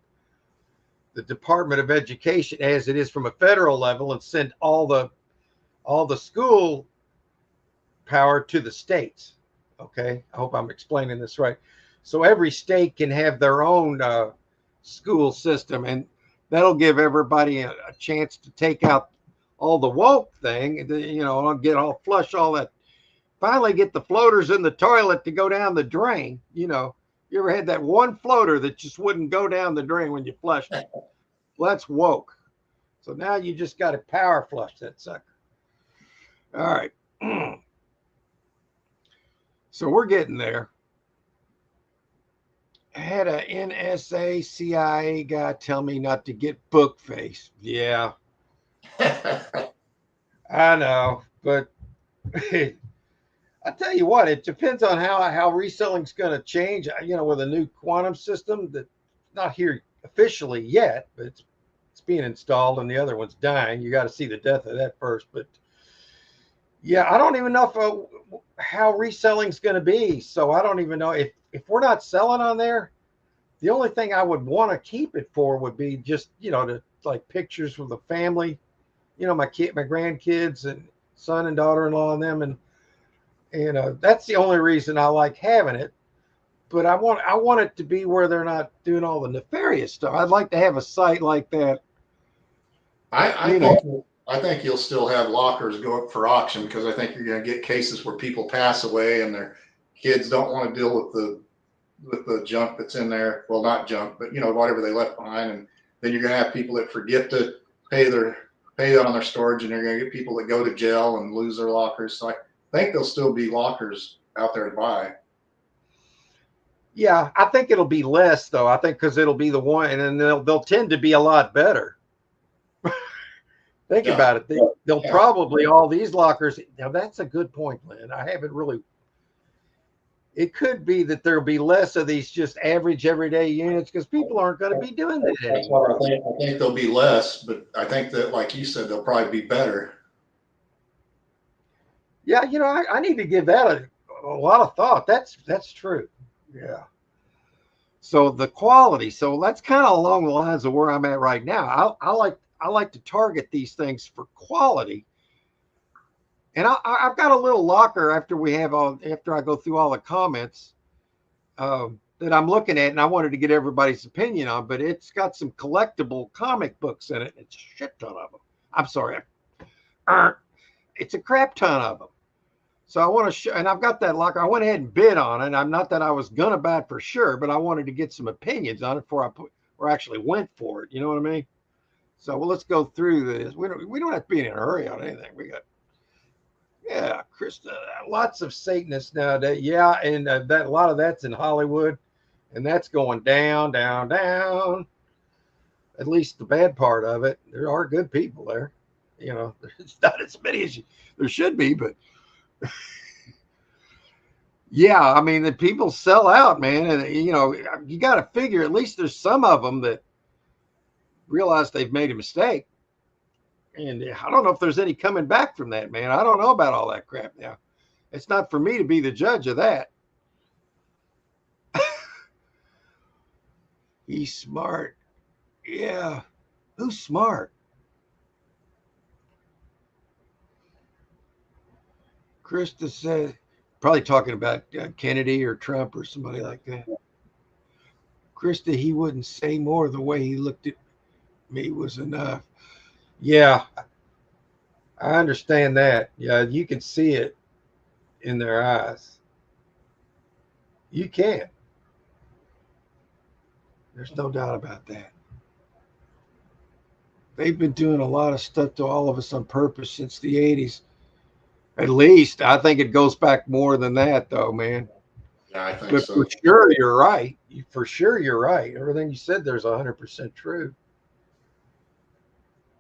Department of Education as it is from a federal level and send all the school power to the states. Okay, I hope I'm explaining this right. So every state can have their own school system, and that'll give everybody a chance to take out all the woke thing. Get all flush all that. Finally, get the floaters in the toilet to go down the drain. You ever had that one floater that just wouldn't go down the drain when you flushed it? Well, that's woke. So now you just got to power flush that sucker. All right. So we're getting there. I had a NSA CIA guy tell me not to get book face. Yeah. I know, but I tell you what, it depends on how reselling's going to change. With a new quantum system that's not here officially yet, but it's being installed, and the other one's dying. You got to see the death of that first. But yeah, I don't even know how reselling's going to be. So I don't even know if we're not selling on there. The only thing I would want to keep it for would be just to like pictures with the family, my my grandkids and son and daughter-in-law and them, and that's the only reason I like having it. But I want it to be where they're not doing all the nefarious stuff. I'd like to have a site like that. I think you'll still have lockers go up for auction because I think you're going to get cases where people pass away and their kids don't want to deal with the junk that's in there. Well, not junk, but whatever they left behind. And then you're going to have people that forget to pay on their storage, and you're going to get people that go to jail and lose their lockers. So I think there'll still be lockers out there to buy. Yeah, I think it'll be less though. I think because it'll be the one, and then they'll tend to be a lot better. Think about it. They'll probably all these lockers. Now that's a good point, Lynn. I haven't really. It could be that there'll be less of these just average everyday units because people aren't going to be doing that anymore. That's what I think there'll be less, but I think that, like you said, they'll probably be better. Yeah, I need to give that a lot of thought. That's true. Yeah. So the quality. So that's kind of along the lines of where I'm at right now. I like to target these things for quality. And I've got a little locker after I go through all the comments that I'm looking at, and I wanted to get everybody's opinion on. But it's got some collectible comic books in it. It's a shit ton of them. I'm sorry, it's a crap ton of them. So I want to show, and I've got that locker. I went ahead and bid on it. I'm not that I was gonna buy it for sure, but I wanted to get some opinions on it before I actually went for it. You know what I mean? So let's go through this. We don't have to be in a hurry on anything. We got Krista, lots of Satanists nowadays. Yeah, and that a lot of that's in Hollywood, and that's going down, down, down. At least the bad part of it. There are good people there. There's not as many as there should be, but yeah, I mean the people sell out, man, and you got to figure at least there's some of them that realize they've made a mistake. And I don't know if there's any coming back from that, man. I don't know about all that crap now. It's not for me to be the judge of that. He's smart. Yeah. Who's smart? Krista said, probably talking about Kennedy or Trump or somebody like that. Krista, he wouldn't say more. The way he looked at me was enough. Yeah, I understand that. Yeah, you can see it in their eyes. You can. There's no doubt about that. They've been doing a lot of stuff to all of us on purpose since the 80s. At least I think it goes back more than that, though, man. Yeah, I think But for so. sure, you're right. For sure, you're right. Everything you said there's 100% true.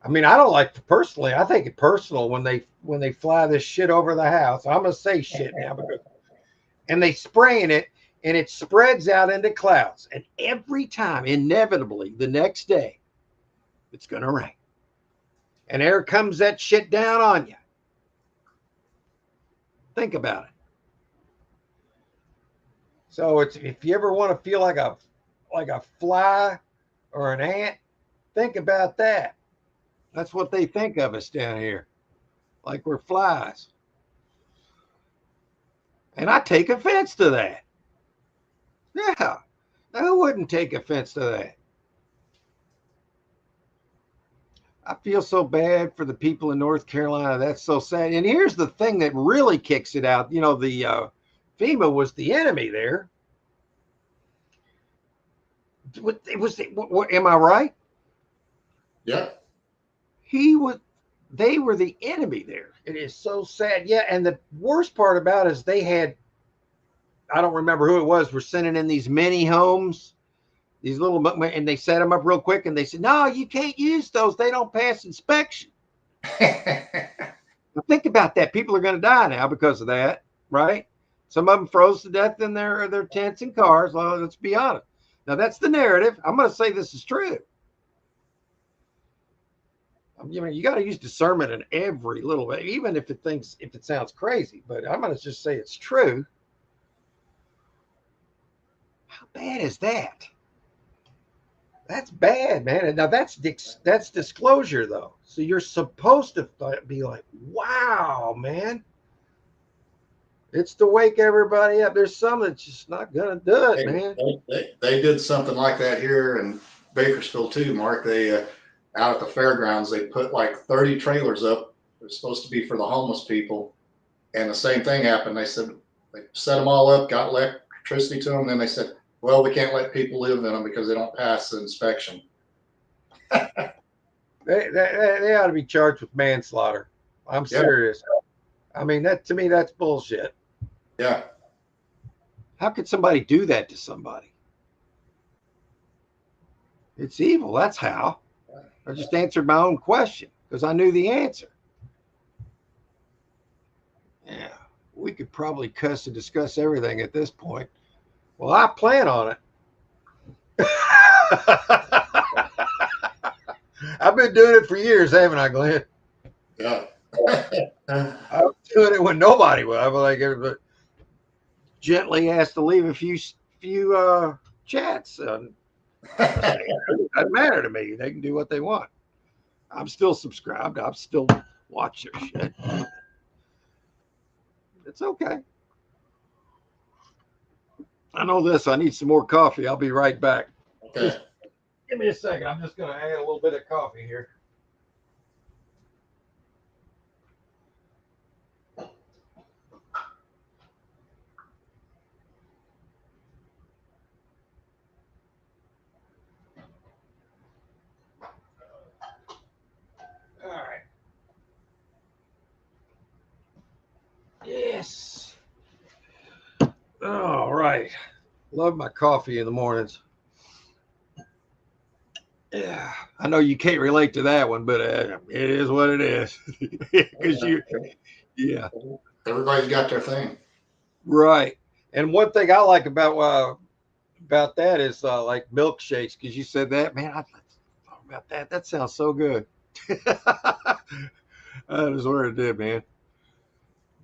I mean, I don't like personally. I think it personal when they fly this shit over the house. I'm gonna say shit now because and they spraying it and it spreads out into clouds. And every time, inevitably, the next day, it's gonna rain. And there comes that shit down on you. Think about it. So it's if you ever want to feel like a fly or an ant, think about that. That's what they think of us down here, like we're flies. And I take offense to that. Yeah, who wouldn't take offense to that? I feel so bad for the people in North Carolina. That's so sad. And here's the thing that really kicks it out. You know, the FEMA was the enemy there. It was. Am I right? Yeah. He was. They were the enemy there. It is so sad. Yeah, and the worst part about it is they had. I don't remember who it was. Were sending in these mini homes, these little, and they set them up real quick. And they said, "No, you can't use those. They don't pass inspection." Now think about that. People are going to die now because of that, right? Some of them froze to death in their tents and cars. Well, let's be honest. Now that's the narrative. I'm going to say this is true. You got to use discernment in every little way, even if it sounds crazy. But I'm going to just say it's true. How bad is that? That's bad, man. And now that's disclosure, though. So you're supposed to be like, wow, man. It's to wake everybody up. There's some that's just not gonna do it, man. They did something like that here in Bakersfield too, Mark. They out at the fairgrounds, they put like 30 trailers up. They're supposed to be for the homeless people, and the same thing happened. They said they set them all up, got electricity to them. Then they said, "Well, we can't let people live in them because they don't pass the inspection." They ought to be charged with manslaughter. I'm Yeah, serious. I mean, that to me, that's bullshit. yeah. How could somebody do that to somebody? It's evil. That's how. I just answered my own question because I knew the answer. Yeah, we could probably cuss and discuss everything at this point. Well, I plan on it. I've been doing it for years, haven't I, Glenn? Yeah. I was doing it when nobody was. I was like, everybody gently asked to leave a few chats. It doesn't matter to me. They can do what they want. I'm still subscribed. I'm still watch their shit. It's okay. I know this. I need some more coffee. I'll be right back. Okay. Just give me a second. I'm just going to add a little bit of coffee here. All right. Yes. All right. Love my coffee in the mornings. Yeah, I know you can't relate to that one, but it is what it is. Because yeah, Everybody's got their thing. right. And one thing I like about that is like milkshakes, because you said that, man. I thought about that. That sounds so good. That is what it did, man.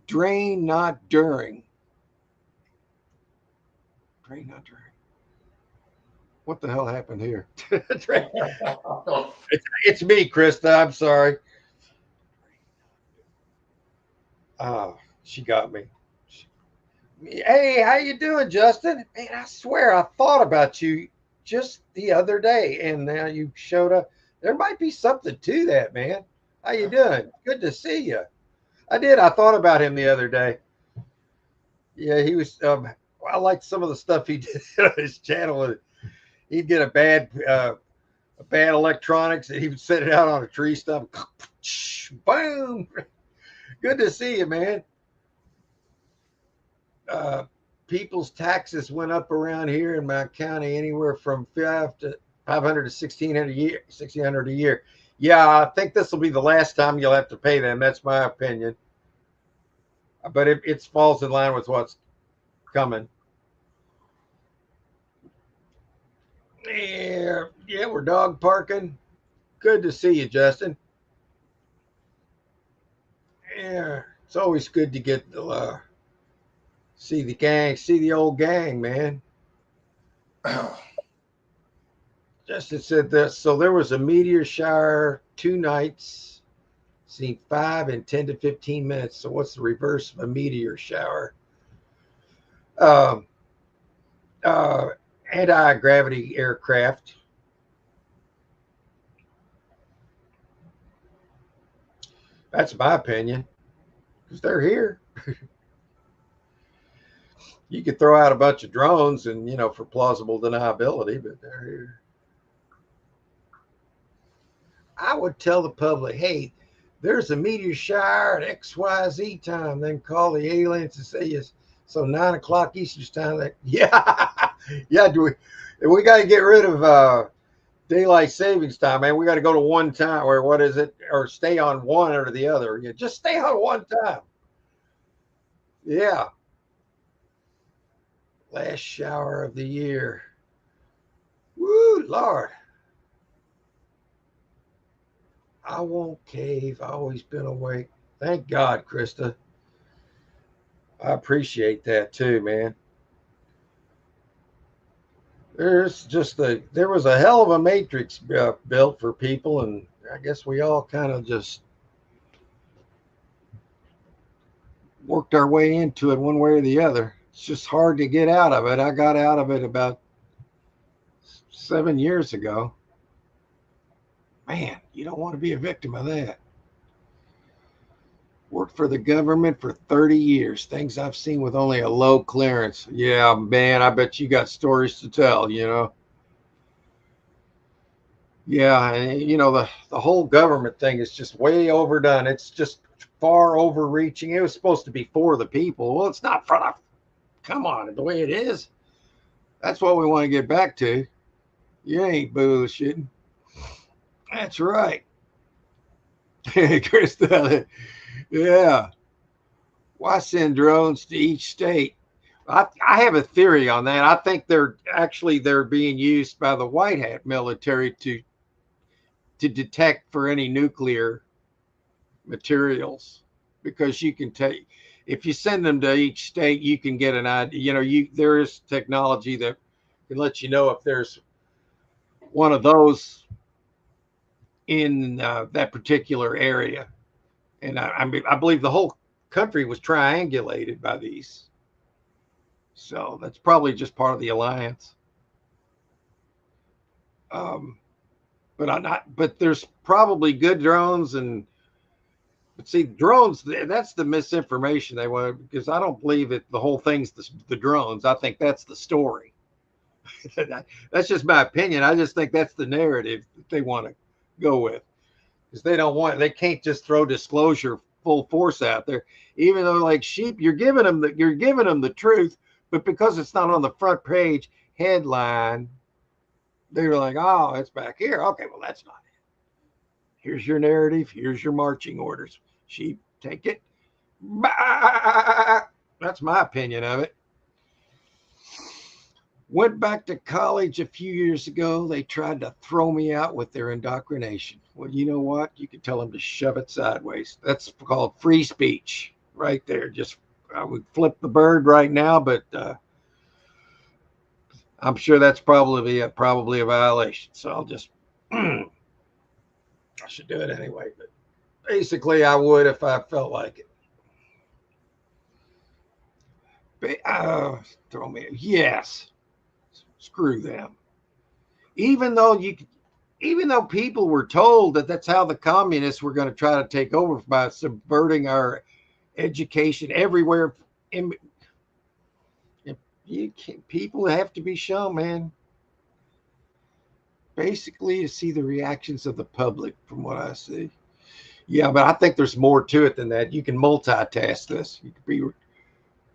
Drain, not during. Drain, not during. What the hell happened here? It's me, Krista. I'm sorry. She got me. Hey, how you doing, Justin? Man, I swear I thought about you just the other day, and now you showed up. There might be something to that, man. How you doing? Good to see you. I did. I thought about him the other day. Yeah, he was. I liked some of the stuff he did on his channel. He'd get a bad electronics, and he would set it out on a tree stump. Boom. Good to see you, man. uh, People's taxes went up around here in my county anywhere from 500 to 1600 a year. Yeah, I think this will be the last time you'll have to pay them. That's my opinion. But it falls in line with what's coming. Yeah, yeah, we're dog parking. Good to see you, Justin. Yeah, it's always good to get see the gang, see the old gang, man. Justin said this. So there was a meteor shower 2 nights, seen 5 in 10 to 15 minutes. So what's the reverse of a meteor shower? Um, uh, Anti-gravity aircraft. That's my opinion because they're here. You could throw out a bunch of drones and, for plausible deniability, but they're here. I would tell the public, hey, there's a meteor shower at XYZ time. Then call the aliens and say yes. So 9 o'clock Eastern time. Yeah, yeah. We got to get rid of daylight savings time, man. We got to go to one time, or what is it? Or stay on one or the other. Yeah, just stay on one time. Yeah. Last shower of the year. Woo, Lord. I won't cave. I've always been awake. Thank God, Krista. I appreciate that too, man. There was a hell of a matrix built for people, and I guess we all kind of just worked our way into it one way or the other. It's just hard to get out of it. I got out of it about 7 years ago. Man, you don't want to be a victim of that. Worked for the government for 30 years. Things I've seen with only a low clearance. Yeah, man, I bet you got stories to tell. Yeah, and the whole government thing is just way overdone. It's just far overreaching. It was supposed to be for the people. Well, it's not for the. Come on, the way it is. That's what we want to get back to. You ain't bullshitting. That's right. Hey, Krista. Yeah. Why send drones to each state? I have a theory on that. I think they're being used by the white hat military to detect for any nuclear materials, because you can take, if you send them to each state, you can get an idea. There is technology that can let you know if there's one of those in that particular area. And I believe the whole country was triangulated by these. So that's probably just part of the alliance. Um, but I'm not. But there's probably good drones, but see, drones. That's the misinformation they want, because I don't believe that the whole thing's the drones. I think that's the story. That's just my opinion. I just think that's the narrative that they want to go with, because they can't just throw disclosure full force out there, even though, like sheep, you're giving them the truth, but because it's not on the front page headline, they're like, oh, it's back here. Okay, well, that's not it. Here's your narrative. Here's your marching orders. Sheep, take it. Bah! That's my opinion of it. Went back to college a few years ago. They tried to throw me out with their indoctrination. Well, you know what? You can tell them to shove it sideways. That's called free speech right there. Just I would flip the bird right now, but I'm sure that's probably a violation. So I'll just I should do it anyway. But basically, I would if I felt like it. Throw me. Yes. Screw them. Even though you, even though people were told that that's how the communists were going to try to take over by subverting our education everywhere. In, people have to be shown, man. Basically, to see the reactions of the public, from what I see. Yeah, but I think there's more to it than that. You can multitask this. You could be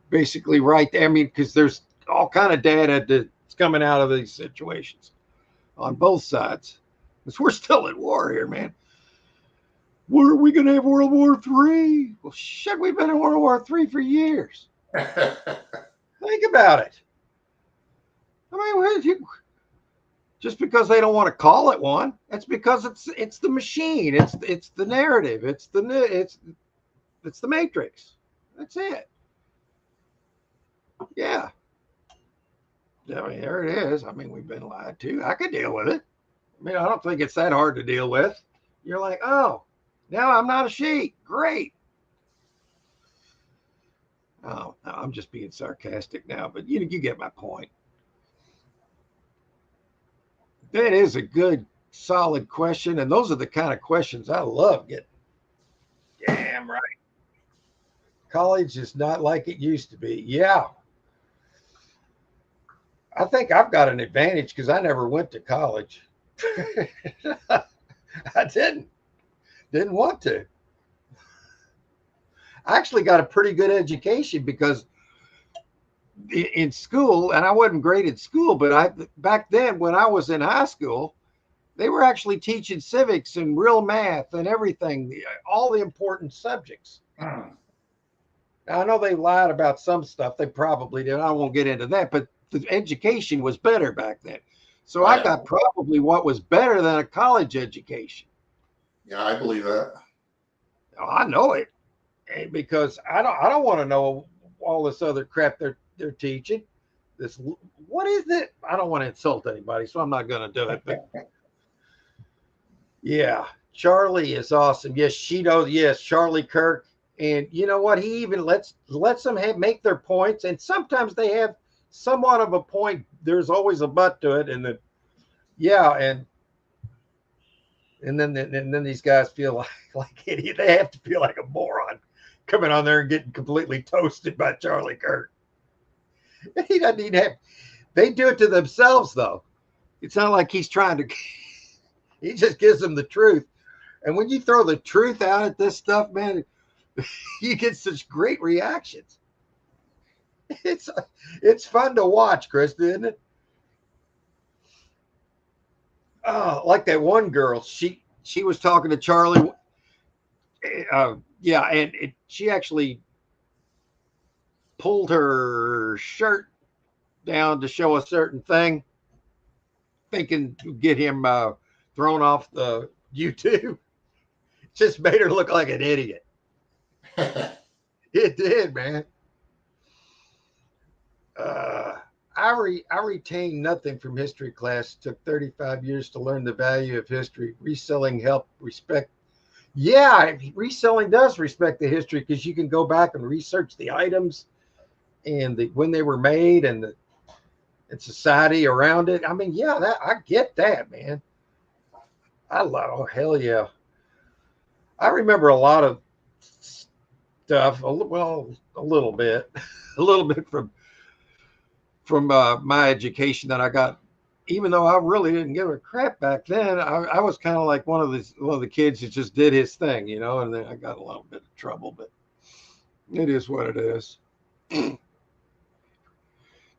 basically right there. I mean, because there's all kind of data that's coming out of these situations on both sides. Because we're still at war here, man. Where are we going to have World War III? Well, shit, we've been in World War III for years. Think about it. I mean, just because they don't want to call it one, that's because it's the machine. It's the narrative. It's the Matrix. That's it. Yeah. I mean, there it is. I mean, we've been lied to. I could deal with it. I mean, I don't think it's that hard to deal with. You're like, oh, now I'm not a sheep. Great. Oh, no, I'm just being sarcastic now, but you get my point. That is a good, solid question, and those are the kind of questions I love getting. Damn right. College is not like it used to be. Yeah, I think I've got an advantage because I never went to college. I didn't want to. I actually got a pretty good education because in school, and I wasn't great at school, but back then when I was in high school, they were actually teaching civics and real math and everything, all the important subjects. Now, I know they lied about some stuff. They probably did. I won't get into that, but the education was better back then. So I got probably what was better than a college education. Yeah, I believe that. I know it because I don't want to know all this other crap they're teaching. This what is it? I don't want to insult anybody, so I'm not going to do it. But yeah, Charlie is awesome. Yes, Shido. Yes, Charlie Kirk. And you know what? He even lets them make their points, and sometimes they have somewhat of a point. There's always a but to it, and then yeah, and then these guys feel like idiot. They have to feel like a moron coming on there and getting completely toasted by Charlie Kirk. He doesn't even have. They do it to themselves though. It's not like he's trying to. He just gives them the truth. And when you throw the truth out at this stuff, man, you get such great reactions. It's fun to watch, Chris, isn't it? Oh, like that one girl. She was talking to Charlie. Yeah, and she actually pulled her shirt down to show a certain thing, thinking to get him thrown off the YouTube. Just made her look like an idiot. It did, man. I retained nothing from history class. It took 35 years to learn the value of history. Reselling helped respect. Yeah, reselling does respect the history because you can go back and research the items and when they were made and society around it. I mean, yeah, that I get that, man. I love. Oh, hell yeah. I remember a lot of stuff. Well, a little bit, a little bit from my education that I got. Even though I really didn't give a crap back then, I was kind of like one of the kids that just did his thing, and then I got a little bit of trouble, but it is what it is.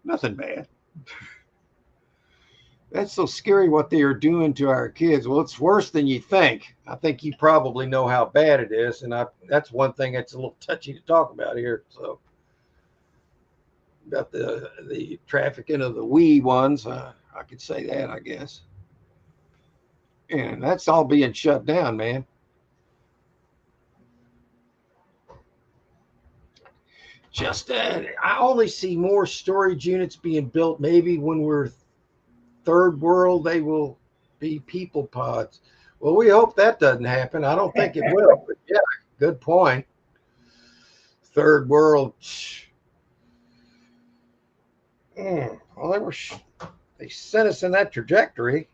Nothing bad. That's so scary what they are doing to our kids. Well, it's worse than you think. I think you probably know how bad it is, and that's one thing that's a little touchy to talk about here. So about the trafficking of the wee ones, I could say that, I guess. And that's all being shut down, man. just I only see more storage units being built. Maybe when we're third world, they will be people pods. Well, we hope that doesn't happen. I don't think it will, but yeah, good point. Third world. Well, they sent us in that trajectory.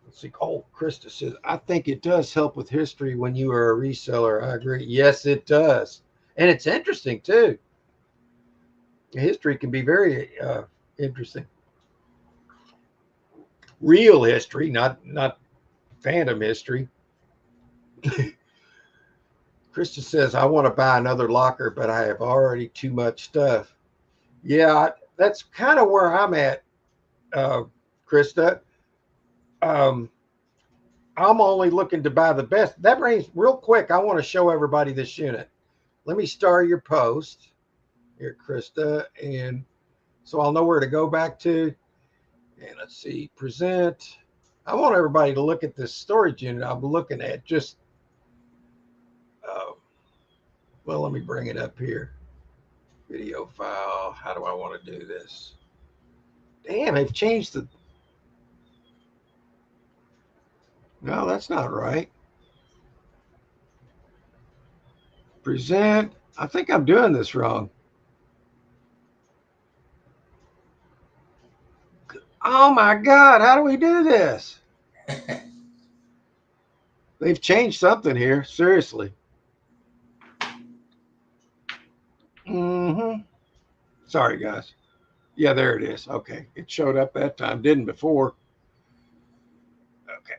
Let's see. Oh, Krista says, I think it does help with history when you are a reseller. I agree. Yes, it does. And it's interesting too. History can be very interesting. Real history, not phantom history. Krista says, I want to buy another locker, but I have already too much stuff. Yeah, that's kind of where I'm at, Krista. Um, I'm only looking to buy the best. That brings real quick. I want to show everybody this unit. Let me start your post here, Krista. And so I'll know where to go back to. And let's see, present. I want everybody to look at this storage unit I'm looking at. Just, well, let me bring it up here. Video file. How do I want to do this? Damn, they've changed the. No, that's not right. Present. I think I'm doing this wrong. Oh my God, how do we do this? They've changed something here. Seriously. Sorry, guys. Yeah, there it is. Okay. It showed up that time. Didn't before. Okay.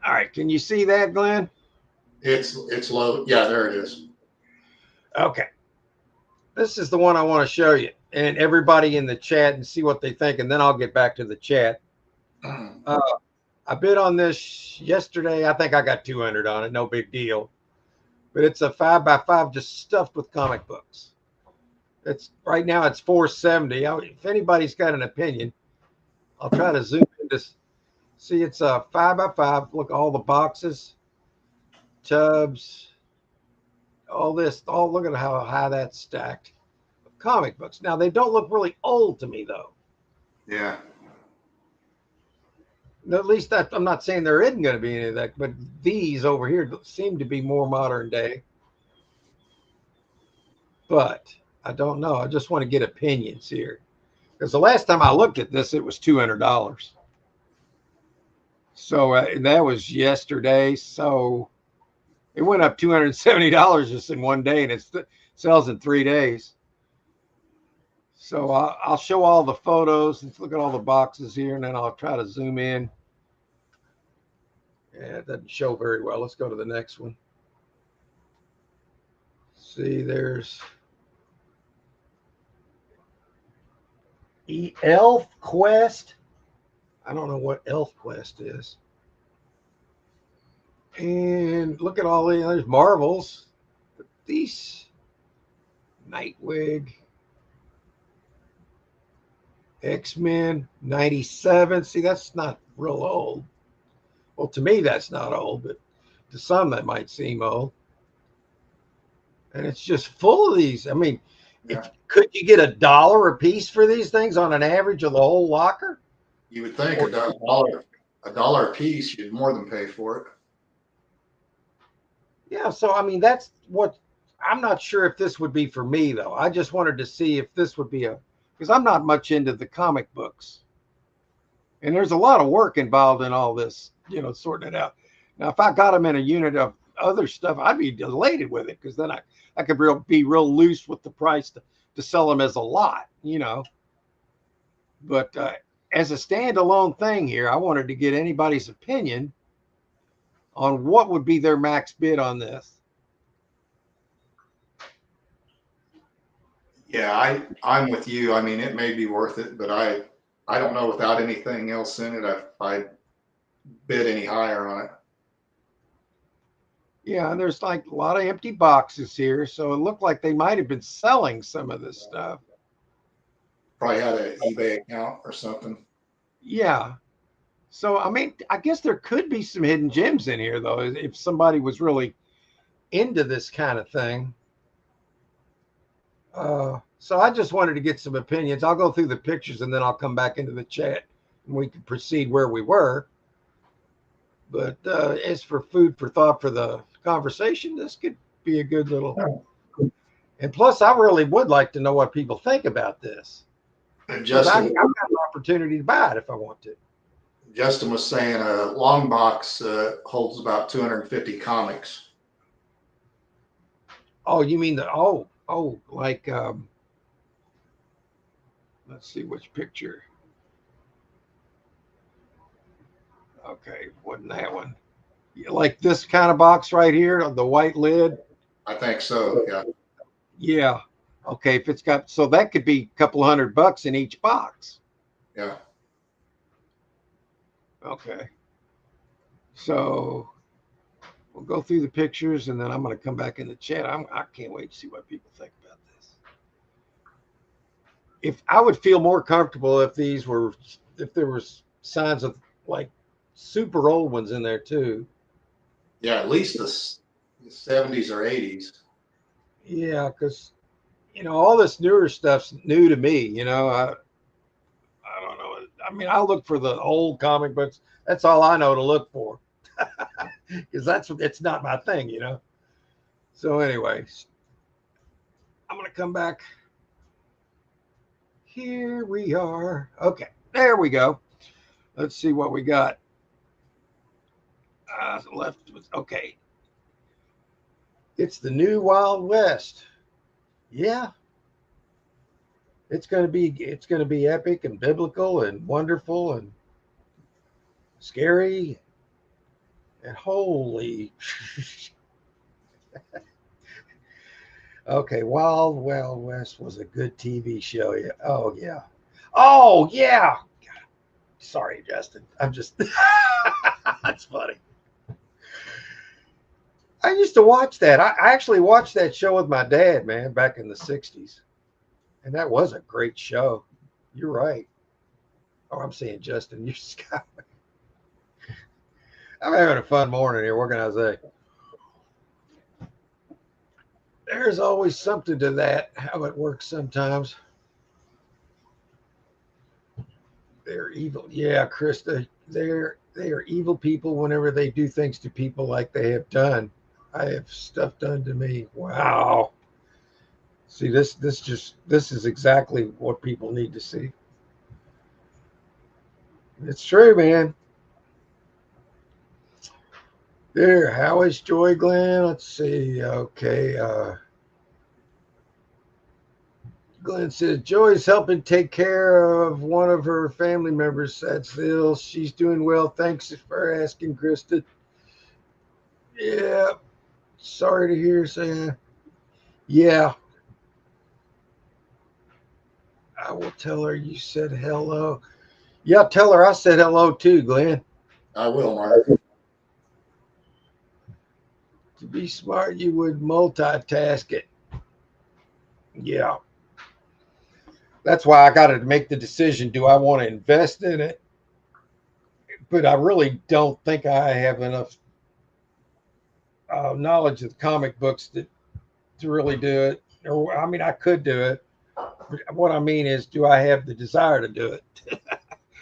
All right. Can you see that, Glenn? It's low. Yeah, there it is. Okay. This is the one I want to show you and everybody in the chat and see what they think. And then I'll get back to the chat. I bid on this yesterday. I think I got 200 on it. No big deal. But it's a 5x5 just stuffed with comic books. It's right now it's 470. If anybody's got an opinion, I'll try to zoom in to see. It's a 5x5. Look, all the boxes, tubs, all this. All look at how high that's stacked. Comic books. Now they don't look really old to me though. Yeah. At least that I'm not saying there isn't going to be any of that, but these over here seem to be more modern day. But I don't know. I just want to get opinions here because the last time I looked at this, it was $200. So that was yesterday. So it went up $270 just in one day, and it sells in 3 days. So I'll show all the photos. Let's look at all the boxes here, and then I'll try to zoom in. Yeah, it doesn't show very well. Let's go to the next one. See, there's Elf Quest. I don't know what Elf Quest is. And look at all the others. Marvels. These Nightwing. X-Men 97. See, that's not real old. Well, to me, that's not old, but to some, that might seem old. And it's just full of these. I mean, Yeah. Could you get $1 a piece for these things on an average of the whole locker? You would think $1 a piece, you'd more than pay for it. Yeah. So, I mean, that's what I'm not sure if this would be for me, though. I just wanted to see if this would be because I'm not much into the comic books. And there's a lot of work involved in all this, sorting it out. Now, if I got them in a unit of other stuff, I'd be elated with it because then I could be real loose with the price to sell them as a lot, But as a standalone thing here, I wanted to get anybody's opinion on what would be their max bid on this. Yeah, I'm with you. I mean, it may be worth it, but I don't know without anything else in it if I'd bid any higher on it. Yeah, and there's like a lot of empty boxes here, so it looked like they might have been selling some of this stuff. Probably had an eBay account or something. Yeah. So, I mean, I guess there could be some hidden gems in here, though, if somebody was really into this kind of thing. So I just wanted to get some opinions. I'll go through the pictures and then I'll come back into the chat and we can proceed where we were. But as for food for thought for the conversation, this could be a good little. And plus, I really would like to know what people think about this. And Because I've Justin, got an opportunity to buy it if I want to. Justin was saying a long box holds about 250 comics. Oh, you mean like let's see which picture. Okay, wasn't that one? Like this kind of box right here, the white lid. I think so. Yeah. Yeah. Okay, if it's got, so that could be a couple $100 in each box. Yeah. Okay. So we'll go through the pictures and then I'm going to come back in the chat. I can't wait to see what people think about this. If I would feel more comfortable if there was signs of like super old ones in there too. Yeah, at least the 70s or 80s. Yeah, because all this newer stuff's new to me. I don't know. I mean, I look for the old comic books. That's all I know to look for, because it's not my thing. So, anyways, I'm gonna come back. Here we are. Okay, there we go. Let's see what we got. Left was okay. It's the new Wild West. Yeah, it's gonna be epic and biblical and wonderful and scary and holy. Okay, Wild Wild West was a good TV show. Yeah. Oh yeah. Oh yeah. God, sorry, Justin. I'm just. That's funny. I used to watch that. I actually watched that show with my dad, man, back in the '60s, and that was a great show. You're right. Oh, I'm saying Justin. You're Scott. I'm having a fun morning here. What can I say? There's always something to that, how it works sometimes. They're evil. Yeah, Krista, they are evil people whenever they do things to people like they have done. I have stuff done to me. Wow. See, this is exactly what people need to see. It's true, man. There, how is Joy Glenn? Let's see. Okay. Glenn says Joy's helping take care of one of her family members. That's ill. She's doing well. Thanks for asking, Krista. Yeah. Sorry to hear, Sam. Yeah. I will tell her you said hello. Yeah, tell her I said hello too, Glenn. I will, Mark. To be smart, you would multitask it. Yeah. That's why I got to make the decision. Do I want to invest in it? But I really don't think I have enough knowledge of the comic books to really do it. Or, I mean, I could do it. But what I mean is, do I have the desire to do it?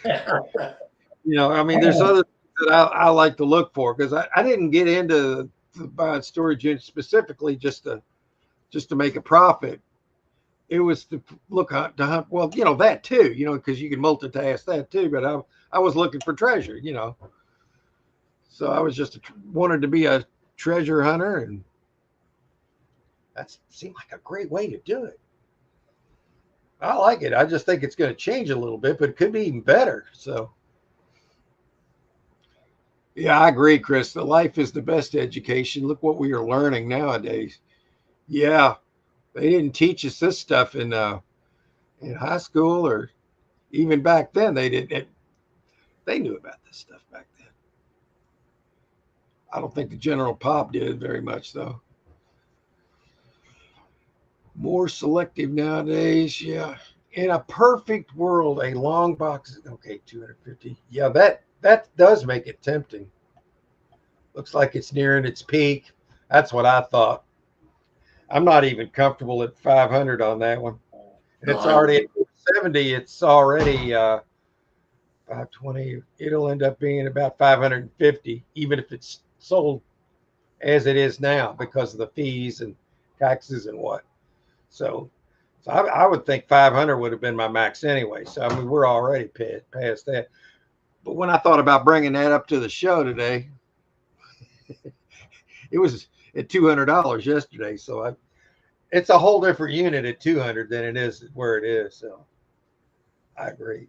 I mean, there's other things that I like to look for, because I didn't get into buying storage units specifically just to make a profit. It was to look to hunt. Well, that too, because you can multitask that too. But I was looking for treasure, So I was just wanted to be a treasure hunter, and that seemed like a great way to do it. I like it. I just think it's going to change a little bit, but it could be even better. So, yeah, I agree, Chris. The life is the best education. Look what we are learning nowadays. Yeah, they didn't teach us this stuff in high school, or even back then. They didn't. They knew about this stuff back then. I don't think the general pop did very much, though. More selective nowadays. Yeah. In a perfect world, a long box. Okay, 250. Yeah, that does make it tempting. Looks like it's nearing its peak. That's what I thought. I'm not even comfortable at 500 on that one. And No, it's already at 70. It's already 520. It'll end up being about 550, even if it's sold as it is now because of the fees and taxes and what. So I would think 500 would have been my max anyway. So I mean, we're already past that. But when I thought about bringing that up to the show today, it was at $200 yesterday. So it's a whole different unit at 200 than it is where it is. So I agree.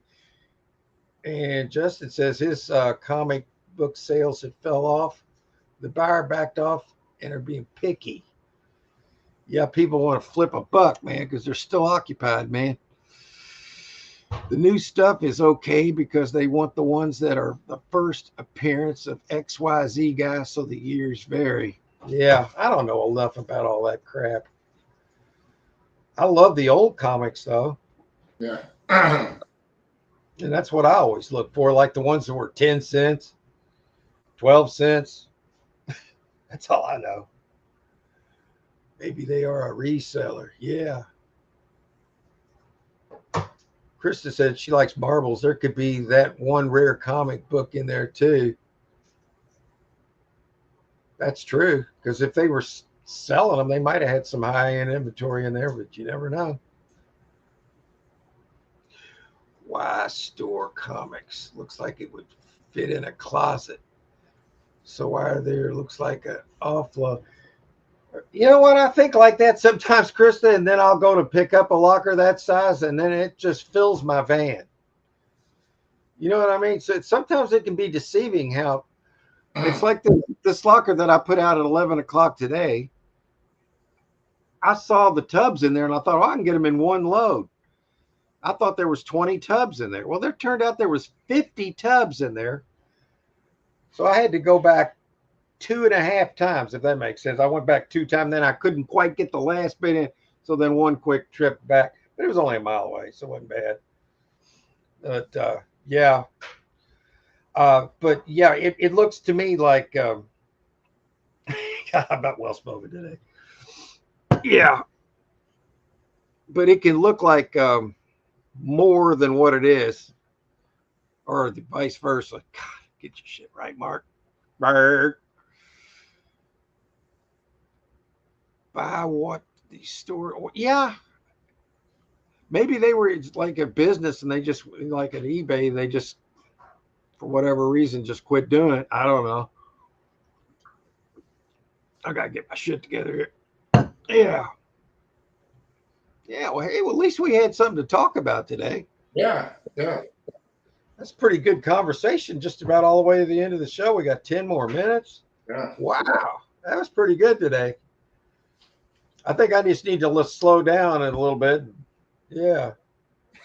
And Justin says his comic book sales had fell off. The buyer backed off and are being picky. Yeah, people want to flip a buck, man, because they're still occupied, man. The new stuff is okay because they want the ones that are the first appearance of XYZ guys, so the years vary. Yeah, I don't know enough about all that crap. I love the old comics, though. yeah. And that's what I always look for, like the ones that were 10 cents, 12 cents. That's all I know. Maybe they are a reseller. Yeah. Krista said she likes marbles. There could be that one rare comic book in there, too. That's true. Because if they were selling them, they might have had some high end inventory in there, but you never know. Why store comics? Looks like it would fit in a closet. So why are there? Looks like an offload. You know what? I think like that sometimes, Krista, and then I'll go to pick up a locker that size, and then it just fills my van. You know what I mean? So sometimes it can be deceiving how it's like this locker that I put out at 11 o'clock today. I saw the tubs in there, and I thought, oh, I can get them in one load. I thought there was 20 tubs in there. Well, there turned out there was 50 tubs in there. So I had to go back 2.5 times, if that makes sense. I went back 2 times, then I couldn't quite get the last bit in. So then one quick trip back, but it was only a mile away, so it wasn't bad. But yeah, but yeah, it looks to me like God, I'm not well spoken today. Yeah, but it can look like more than what it is, or the vice versa. God, get your shit right, Mark. Buy what the store? Yeah, maybe they were like a business and they just like at eBay, they just for whatever reason just quit doing it. I don't know. I gotta get my shit together here. Yeah. Yeah. Well, hey, well, at least we had something to talk about today. Yeah, yeah. That's pretty good conversation. Just about all the way to the end of the show. We got 10 more minutes. Yeah. Wow, that was pretty good today. I think I just need to slow down a little bit. Yeah.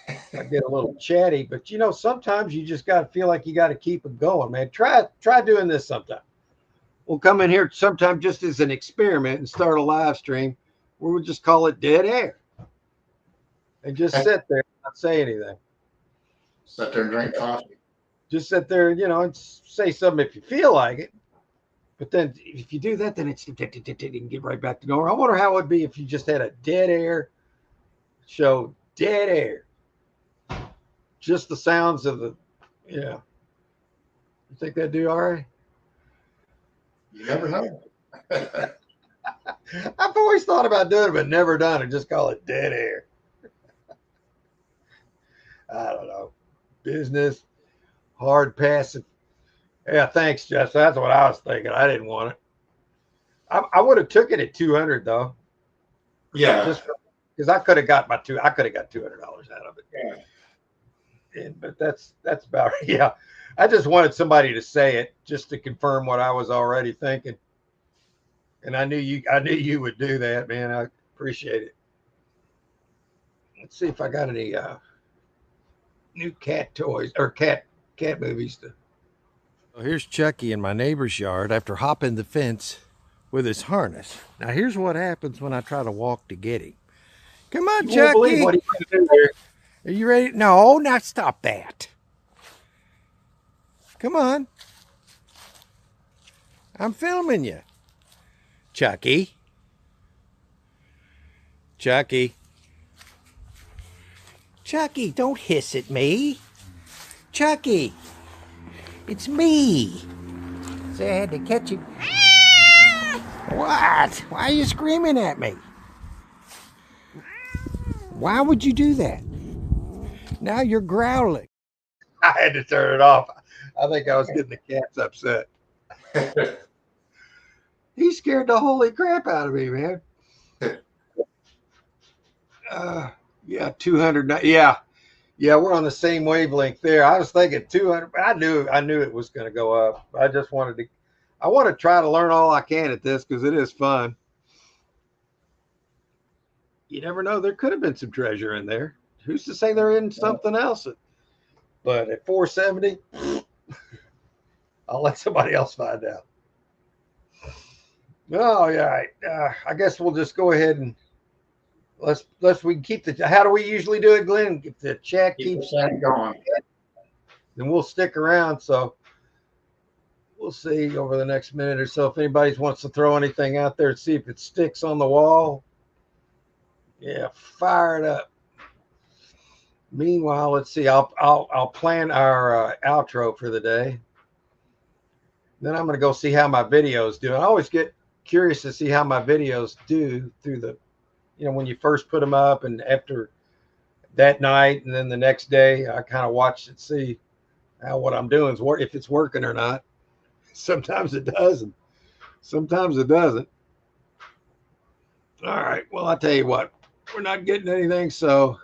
I get a little chatty, but sometimes you just got to feel like you got to keep it going, man. Try doing this sometime. We'll come in here sometime just as an experiment and start a live stream where we'll just call it dead air and just sit there and not say anything. Sit there and drink coffee. Just sit there, and say something if you feel like it. But then if you do that, then it's you can get right back to normal. I wonder how it would be if you just had a dead air show, dead air. Just the sounds of the, yeah. You think that'd do all right? You never know. I've always thought about doing it, but never done it. Just call it dead air. I don't know. Business, hard passive. Yeah, thanks, Jess. That's what I was thinking. I didn't want it. I would have took it at 200 though. Yeah. Just because I could have got $200 out of it. Yeah. But that's about it. Yeah. I just wanted somebody to say it just to confirm what I was already thinking. And I knew you would do that, man. I appreciate it. Let's see if I got any new cat toys or cat movies to. Well, here's Chucky in my neighbor's yard after hopping the fence with his harness. Now here's what happens when I try to walk to get him. Come on, You won't believe Chucky. what he's going to do here. Are you ready? No, now stop that. Come on. I'm filming you. Chucky. Chucky. Chucky, don't hiss at me. Chucky, it's me. So I had to catch you. What? Why are you screaming at me? Why would you do that? Now you're growling. I had to turn it off. I think I was getting the cats upset. He scared the holy crap out of me, man. Yeah, 200. Yeah, we're on the same wavelength there. I was thinking 200. I knew it was going to go up. I want to try to learn all I can at this because it is fun. You never know. There could have been some treasure in there. Who's to say they're in something else? But at 470, I'll let somebody else find out. Oh, yeah. I guess we'll just go ahead and we keep the. How do we usually do it, Glenn? If the chat keeps going, then we'll stick around. So we'll see over the next minute or so if anybody wants to throw anything out there and see if it sticks on the wall. Yeah, fire it up. Meanwhile, let's see. I'll plan our outro for the day. Then I'm going to go see how my videos do. I always get curious to see how my videos do through the, when you first put them up and after that night and then the next day, I kind of watch and see how what I'm doing is if it's working or not. Sometimes it does, and sometimes it doesn't. All right. Well, I'll tell you what, we're not getting anything, so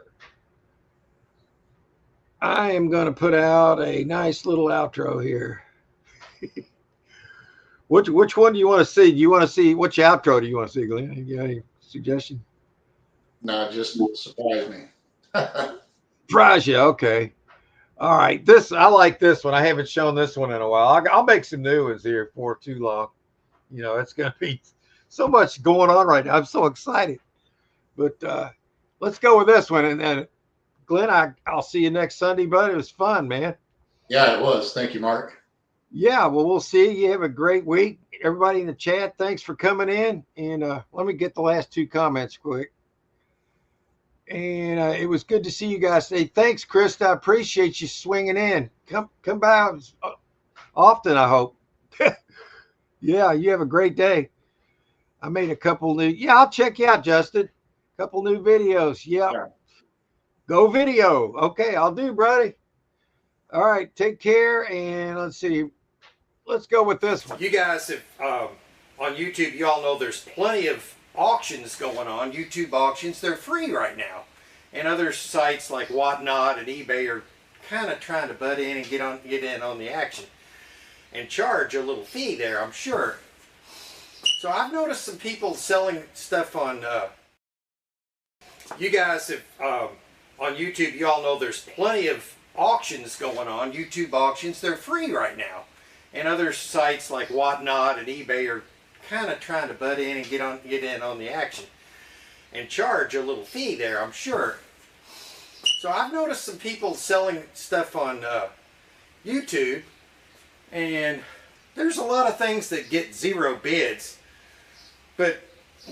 I am going to put out a nice little outro here. Which one do you want to see? Do you want to see which outro do you want to see, Glenn? You got any suggestion? No, just surprise me. Surprise you, okay. All right, I like this one. I haven't shown this one in a while. I'll make some new ones here before too long. It's going to be so much going on right now. I'm so excited. But let's go with this one. And then, Glenn, I'll see you next Sunday, bud. It was fun, man. Yeah, it was. Thank you, Mark. Yeah, well, we'll see. You have a great week. Everybody in the chat, thanks for coming in. And let me get the last two comments quick. And it was good to see you guys say thanks, Chris. I appreciate you swinging in. Come by often, I hope. Yeah, you have a great day. I made a couple new. Yeah, I'll check you out, Justin. A couple new videos. Yeah. Sure. Go video. Okay, I'll do, buddy. All right, take care. And let's see. Let's go with this one. You guys, if on YouTube, you all know there's plenty of auctions going on. YouTube auctions, they're free right now. And other sites like Whatnot and eBay are kind of trying to butt in and get in on the action and charge a little fee there, I'm sure. So I've noticed some people selling stuff on you guys, if on YouTube, you all know there's plenty of auctions going on. YouTube auctions, they're free right now. And other sites like Whatnot and eBay are kind of trying to butt in and get in on the action and charge a little fee there, I'm sure. So I've noticed some people selling stuff on YouTube, and there's a lot of things that get 0 bids. But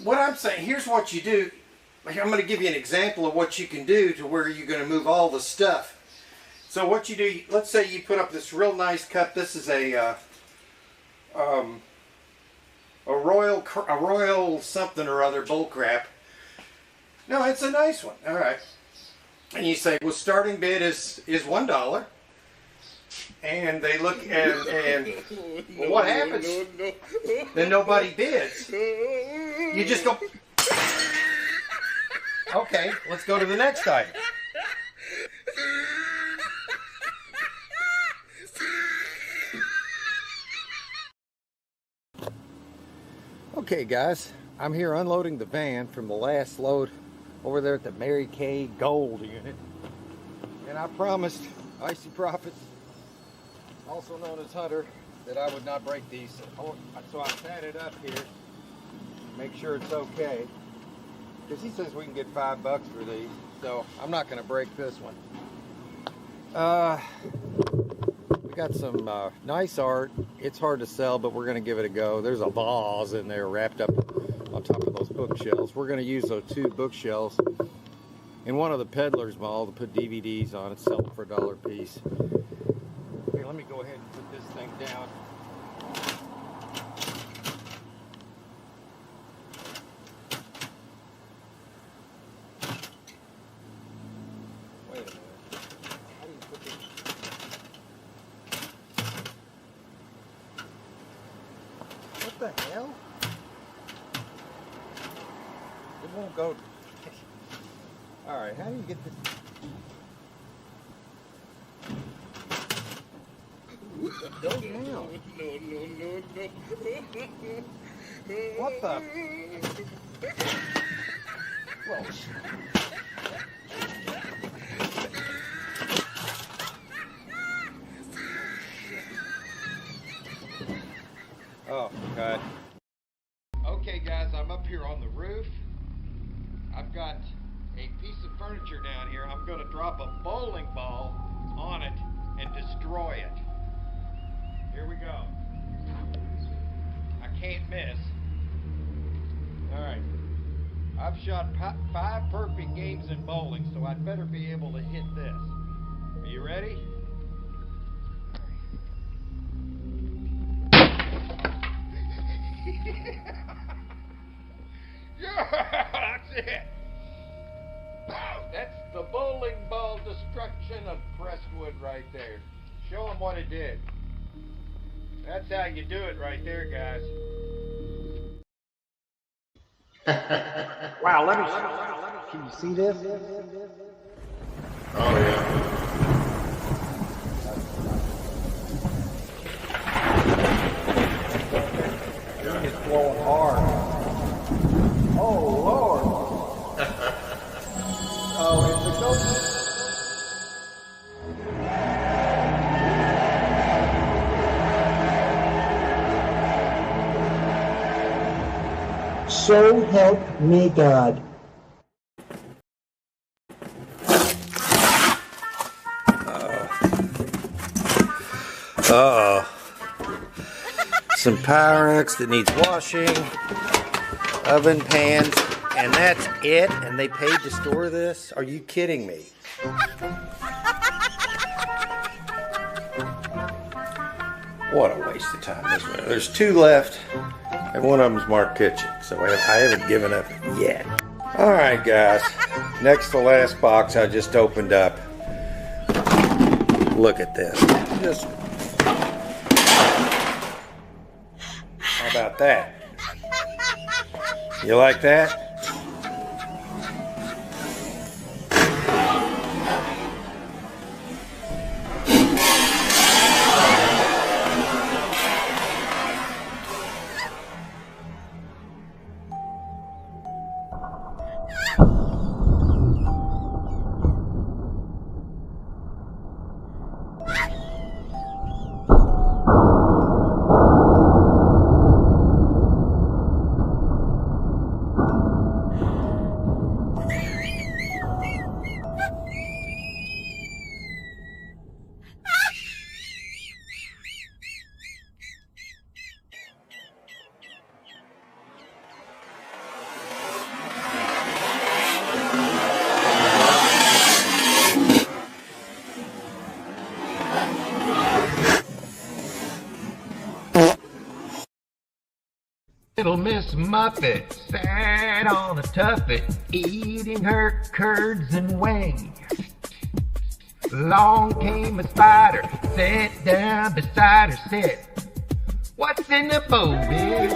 what I'm saying, here's what you do. I'm going to give you an example of what you can do to where you're going to move all the stuff. So what you do, let's say you put up this real nice cup. This is a royal something or other bull crap. No, it's a nice one. All right. And you say, well, starting bid is $1. And they look and well, what happens? Then nobody bids. You just go, okay, let's go to the next item. Okay, guys, I'm here unloading the van from the last load over there at the Mary Kay Gold unit. And I promised Icy Profits, also known as Hunter, that I would not break these. So I sat it up here, make sure it's okay. Because he says we can get $5 for these, so I'm not going to break this one. We got some nice art. It's hard to sell, but we're going to give it a go. There's a vase in there wrapped up on top of those bookshelves. We're going to use those 2 bookshelves in one of the peddler's mall to put DVDs on it, sell them for $1 a piece. Okay, let me go ahead and put this thing down. Wait a minute. How do you put this? What the hell? It won't go. All right, how do you get this? Go down. No. What the? Whoa. Oh, God. Okay, guys, I'm up here on the roof. I've got a piece of furniture down here. I'm going to drop a bowling ball on it and destroy it. Here we go. I can't miss. All right. I've shot 5 perfect games in bowling, so I'd better be able to hit this. Are you ready? Yeah, that's it. That's the bowling ball destruction of Crestwood right there. Show them what it did. That's how you do it right there, guys. Wow, let me. Can you see this? Oh yeah. It's blowing hard. Oh Lord. Oh, it's a ghost. So help me God. Uh-oh. Some Pyrex that needs washing, oven pans, and that's it? And they paid to store this? Are you kidding me? What a waste of time. There's 2 left, and one of them's Mark Kitchen, so I haven't given up yet. All right, guys. Next to last box I just opened up. Look at this. How about that? You like that? Little Miss Muffet sat on a tuffet, eating her curds and whey. Along came a spider, sat down beside her, said, "What's in the bowl, bitch?"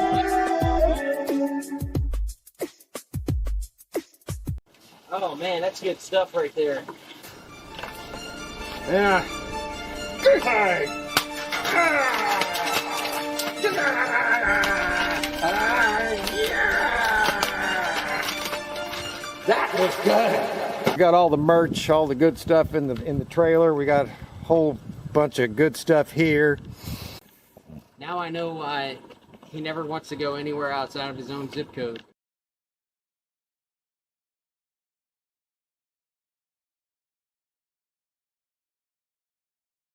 Oh man, that's good stuff right there. Yeah. That was good. We got all the merch, all the good stuff in the trailer. We got a whole bunch of good stuff here. Now I know why he never wants to go anywhere outside of his own zip code.